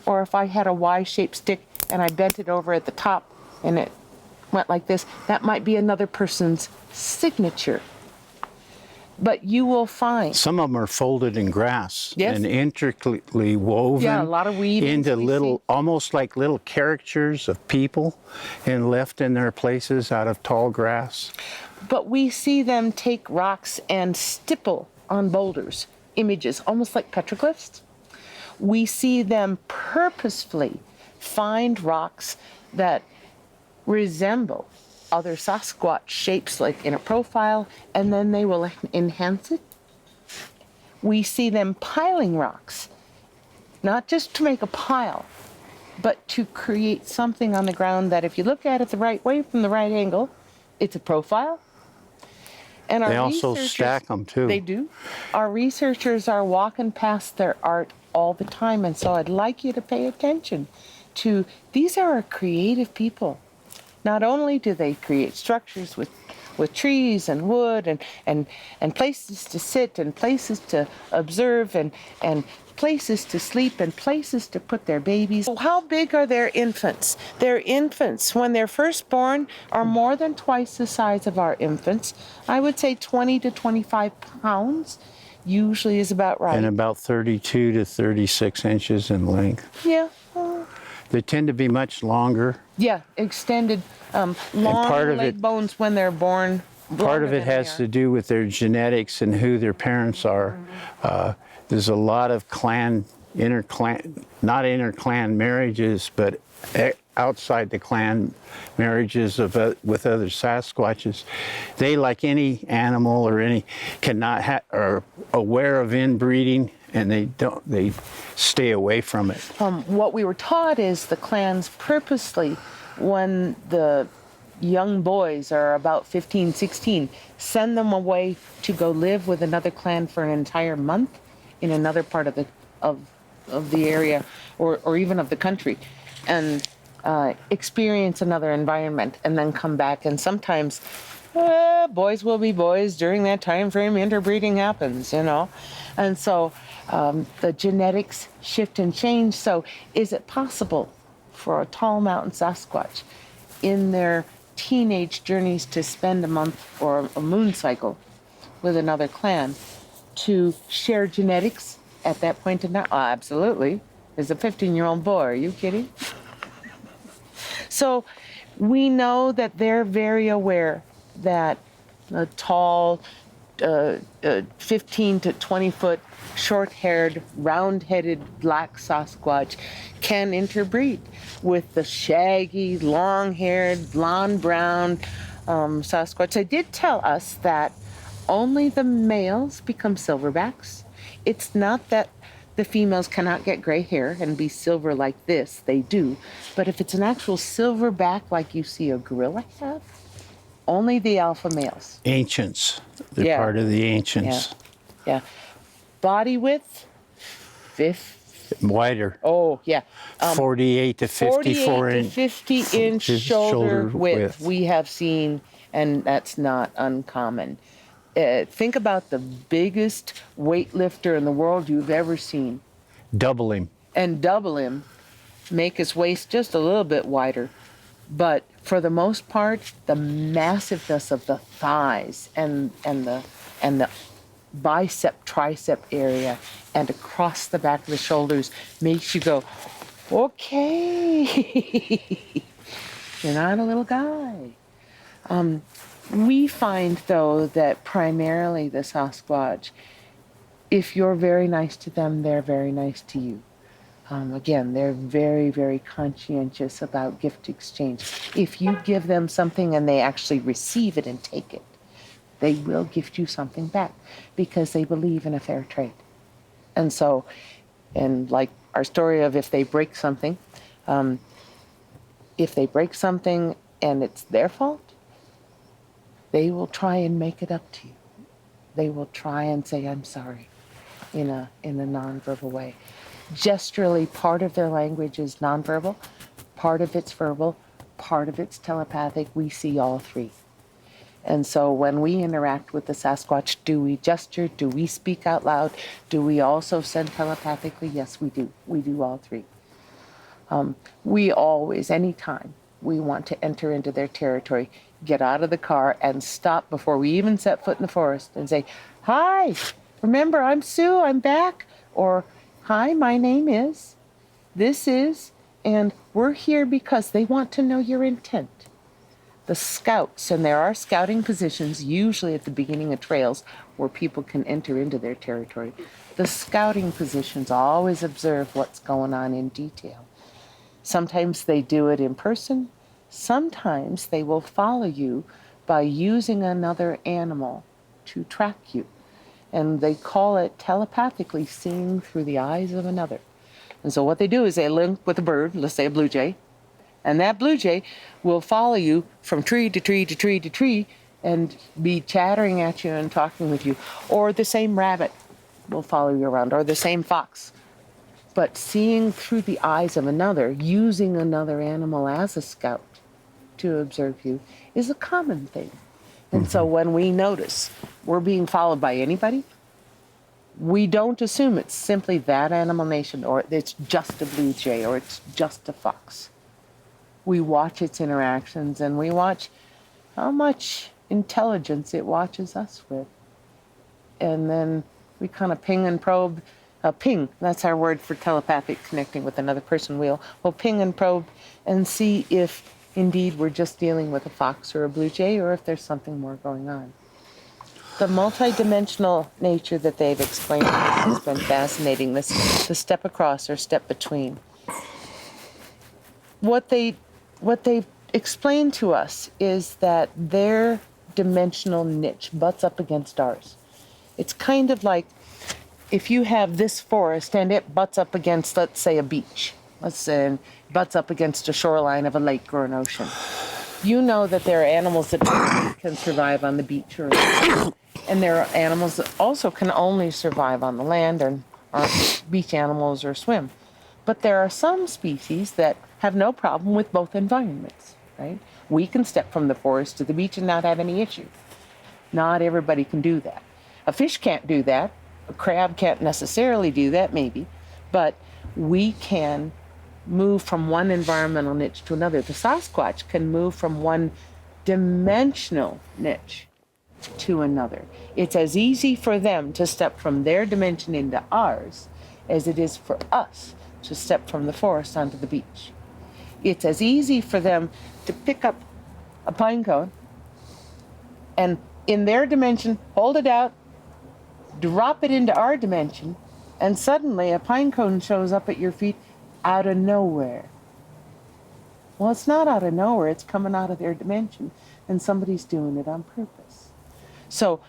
Or if I had a Y-shaped stick and I bent it over at the top and it went like this, that might be another person's signature. But you will find some of them are folded in grass, yes, and intricately woven, yeah, a lot of weaving into little, almost like little caricatures of people, and left in their places out of tall grass. But we see them take rocks and stipple on boulders images, almost like petroglyphs. We see them purposefully find rocks that resemble other Sasquatch shapes, like in a profile, and then they will enhance it. We see them piling rocks, not just to make a pile, but to create something on the ground that if you look at it the right way from the right angle, it's a profile. And they also stack them too. They do. Our researchers are walking past their art all the time, and so I'd like you to pay attention to, these are creative people. Not only do they create structures with trees and wood and places to sit and places to observe and places to sleep and places to put their babies. How big are their infants? Their infants, when they're first born, are more than twice the size of our infants. I would say 20 to 25 pounds usually is about right. And about 32 to 36 inches in length. Yeah. They tend to be much longer. Yeah, extended, long leg bones when they're born. Part of it has to do with their genetics and who their parents are. There's a lot of not inter-clan marriages, but outside the clan marriages with other Sasquatches. They, like any animal or are aware of inbreeding, and they stay away from it. What we were taught is the clans purposely, when the young boys are about 15, 16, send them away to go live with another clan for an entire month in another part of the area or even of the country, and experience another environment, and then come back. And sometimes boys will be boys during that time frame. Interbreeding happens, and so the genetics shift and change. So is it possible for a tall mountain Sasquatch in their teenage journeys to spend a month or a moon cycle with another clan to share genetics at that point in time? Oh, absolutely. As a 15-year-old boy, are you kidding? So we know that they're very aware that a tall 15 to 20 foot short-haired, round-headed black Sasquatch can interbreed with the shaggy, long-haired, blonde-brown Sasquatch. They did tell us that only the males become silverbacks. It's not that the females cannot get gray hair and be silver like this. They do. But if it's an actual silverback like you see a gorilla have, only the alpha males. Ancients. They're part of the ancients. Yeah. Body width, wider. Oh, yeah. 48 to 54 inch. 50 inch shoulder width we have seen, and that's not uncommon. Think about the biggest weightlifter in the world you've ever seen. Double him. And double him, make his waist just a little bit wider. But for the most part, the massiveness of the thighs and the bicep, tricep area and across the back of the shoulders makes you go, okay, you're not a little guy. We find, though, that primarily the Sasquatch, if you're very nice to them, they're very nice to you. Again, they're very, very conscientious about gift exchange. If you give them something and they actually receive it and take it, they will gift you something back because they believe in a fair trade. And so, and like our story of if they break something and it's their fault, they will try and make it up to you. They will try and say, I'm sorry, in a nonverbal way. Gesturally, part of their language is nonverbal, part of it's verbal, part of it's telepathic. We see all three. And so when we interact with the Sasquatch, do we gesture? Do we speak out loud? Do we also send telepathically? Yes, we do. We do all three. We always, anytime we want to enter into their territory, get out of the car and stop before we even set foot in the forest and say, "Hi, remember, I'm Sue, I'm back." Or, "Hi, my name is, this is," and we're here because they want to know your intent. The scouts, and there are scouting positions usually at the beginning of trails where people can enter into their territory. The scouting positions always observe what's going on in detail. Sometimes they do it in person. Sometimes they will follow you by using another animal to track you. And they call it telepathically seeing through the eyes of another. And so what they do is they link with a bird, let's say a blue jay, and that blue jay will follow you from tree to tree to tree to tree and be chattering at you and talking with you. Or the same rabbit will follow you around, or the same fox. But seeing through the eyes of another, using another animal as a scout to observe you, is a common thing. And so when we notice we're being followed by anybody, we don't assume it's simply that animal nation, or it's just a blue jay, or it's just a fox. We watch its interactions, and we watch how much intelligence it watches us with. And then we kind of ping and probe. Ping, that's our word for telepathic connecting with another person. We'll ping and probe and see if indeed we're just dealing with a fox or a blue jay, or if there's something more going on. The multidimensional nature that they've explained to us has been fascinating. The step across or step between. What they've explained to us is that their dimensional niche butts up against ours. It's kind of like if you have this forest and it butts up against, let's say, a beach. Let's say butts up against a shoreline of a lake or an ocean. You know that there are animals that can survive on the beach, and there are animals that also can only survive on the land and aren't beach animals or swim. But there are some species that have no problem with both environments, right? We can step from the forest to the beach and not have any issue. Not everybody can do that. A fish can't do that. A crab can't necessarily do that, maybe. But we can move from one environmental niche to another. The Sasquatch can move from one dimensional niche to another. It's as easy for them to step from their dimension into ours as it is for us to step from the forest onto the beach. It's as easy for them to pick up a pine cone and in their dimension, hold it out, drop it into our dimension, and suddenly a pine cone shows up at your feet out of nowhere. Well, it's not out of nowhere, it's coming out of their dimension, and somebody's doing it on purpose. So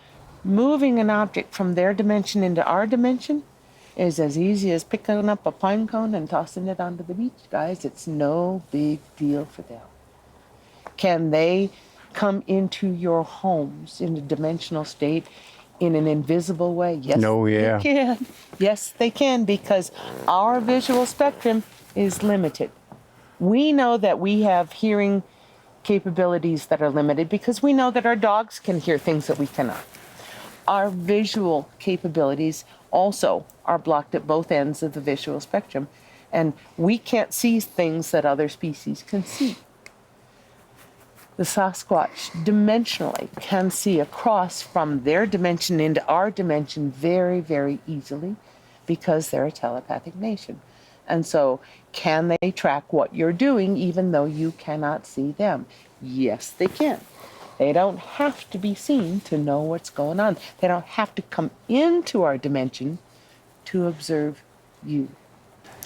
moving an object from their dimension into our dimension is as easy as picking up a pine cone and tossing it onto the beach, guys. It's no big deal for them. Can they come into your homes in a dimensional state in an invisible way? Yes, they can. Yes, they can, because our visual spectrum is limited. We know that we have hearing capabilities that are limited because we know that our dogs can hear things that we cannot. Our visual capabilities also are blocked at both ends of the visual spectrum, and we can't see things that other species can see. The Sasquatch dimensionally can see across from their dimension into our dimension very, very easily because they're a telepathic nation. And so can they track what you're doing even though you cannot see them? Yes, they can. They don't have to be seen to know what's going on. They don't have to come into our dimension to observe you.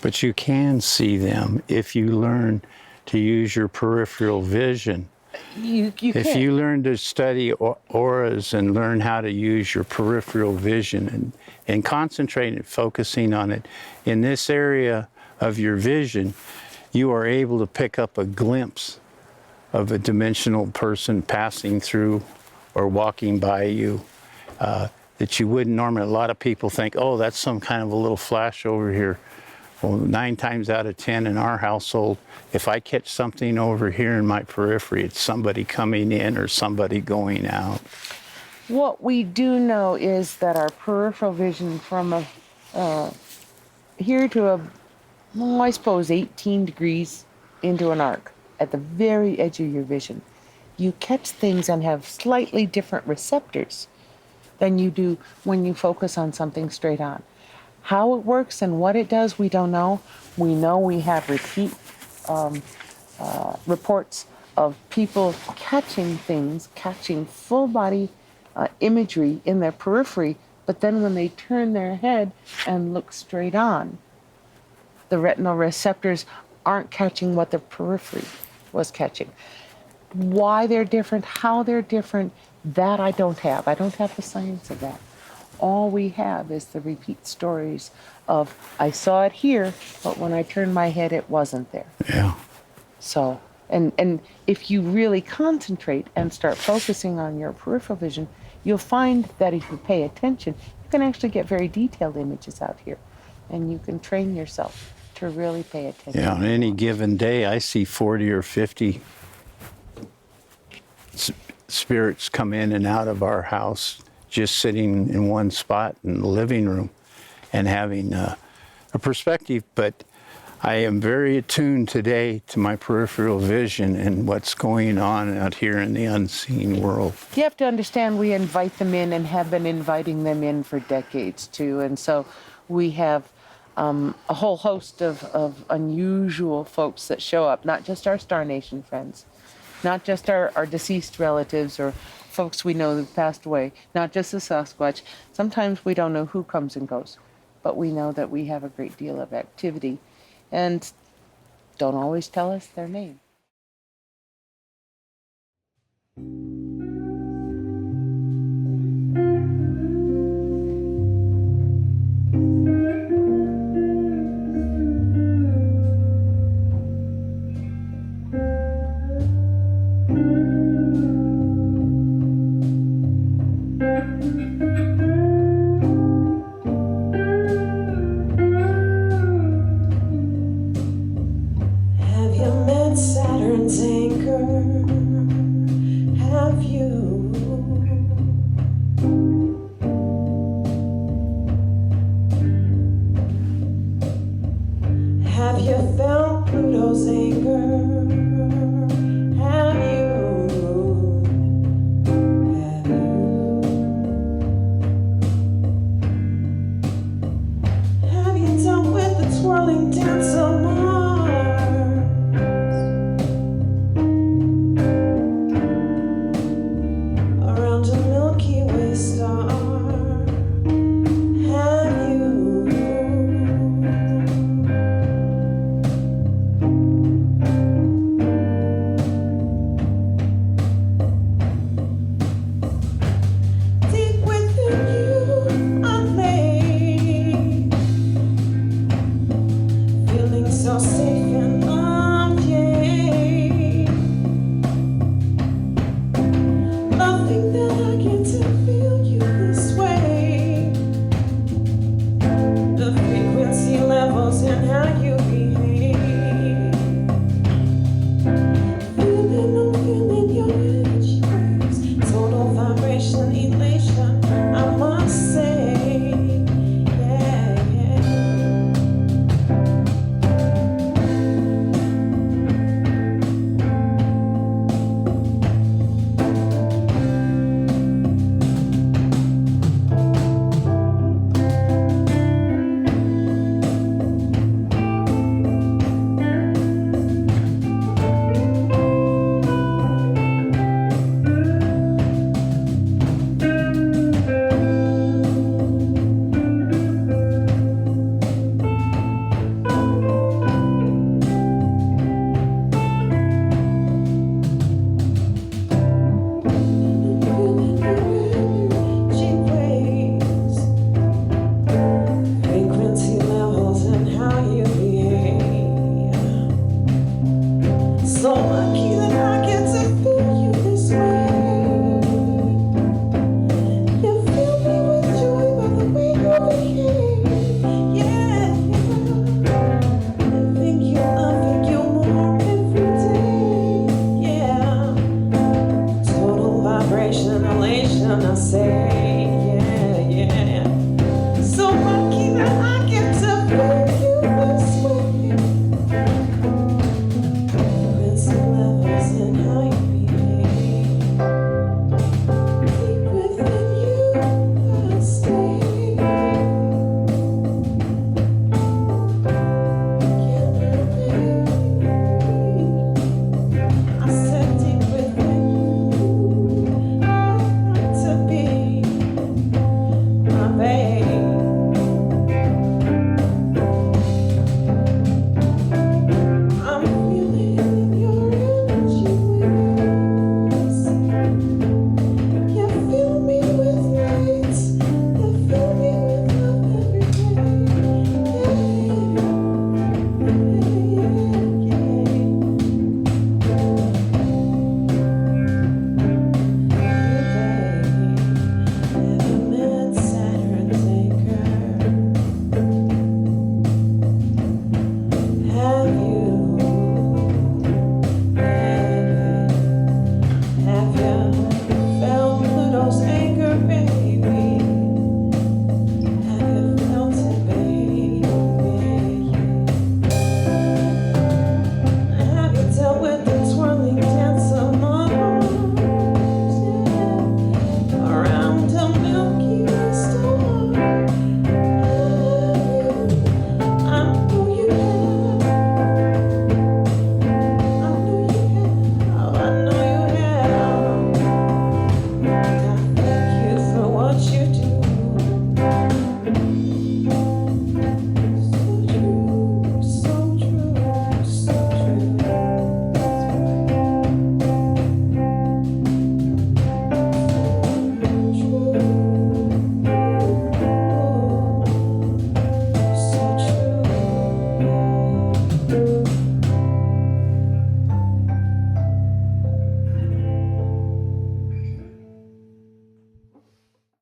But you can see them if you learn to use your peripheral vision. If you learn to study auras and learn how to use your peripheral vision and concentrate and focusing on it, in this area of your vision, you are able to pick up a glimpse of a dimensional person passing through or walking by you that you wouldn't normally. A lot of people think, oh, that's some kind of a little flash over here. Well, 9 times out of 10 in our household, if I catch something over here in my periphery, it's somebody coming in or somebody going out. What we do know is that our peripheral vision from here to I suppose 18 degrees into an arc at the very edge of your vision, you catch things and have slightly different receptors than you do when you focus on something straight on. How it works and what it does, we don't know. We know we have repeat reports of people catching things, catching full body imagery in their periphery, but then when they turn their head and look straight on, the retinal receptors aren't catching what the periphery was catching. Why they're different, how they're different, that I don't have. I don't have the science of that. All we have is the repeat stories of, I saw it here, but when I turned my head, it wasn't there. Yeah. So, and if you really concentrate and start focusing on your peripheral vision, you'll find that if you pay attention, you can actually get very detailed images out here. And you can train yourself to really pay attention. Yeah, on any given day, I see 40 or 50 spirits come in and out of our house, just sitting in one spot in the living room and having a perspective. But I am very attuned today to my peripheral vision and what's going on out here in the unseen world. You have to understand we invite them in and have been inviting them in for decades too. And so we have a whole host of unusual folks that show up, not just our Star Nation friends, not just our deceased relatives or folks we know that passed away, not just the Sasquatch. Sometimes we don't know who comes and goes, but we know that we have a great deal of activity and don't always tell us their name. Have you met Saturn's anchor? Have you? Have you felt Pluto's anger? Have you? Have you? Have you dealt with the twirling dance of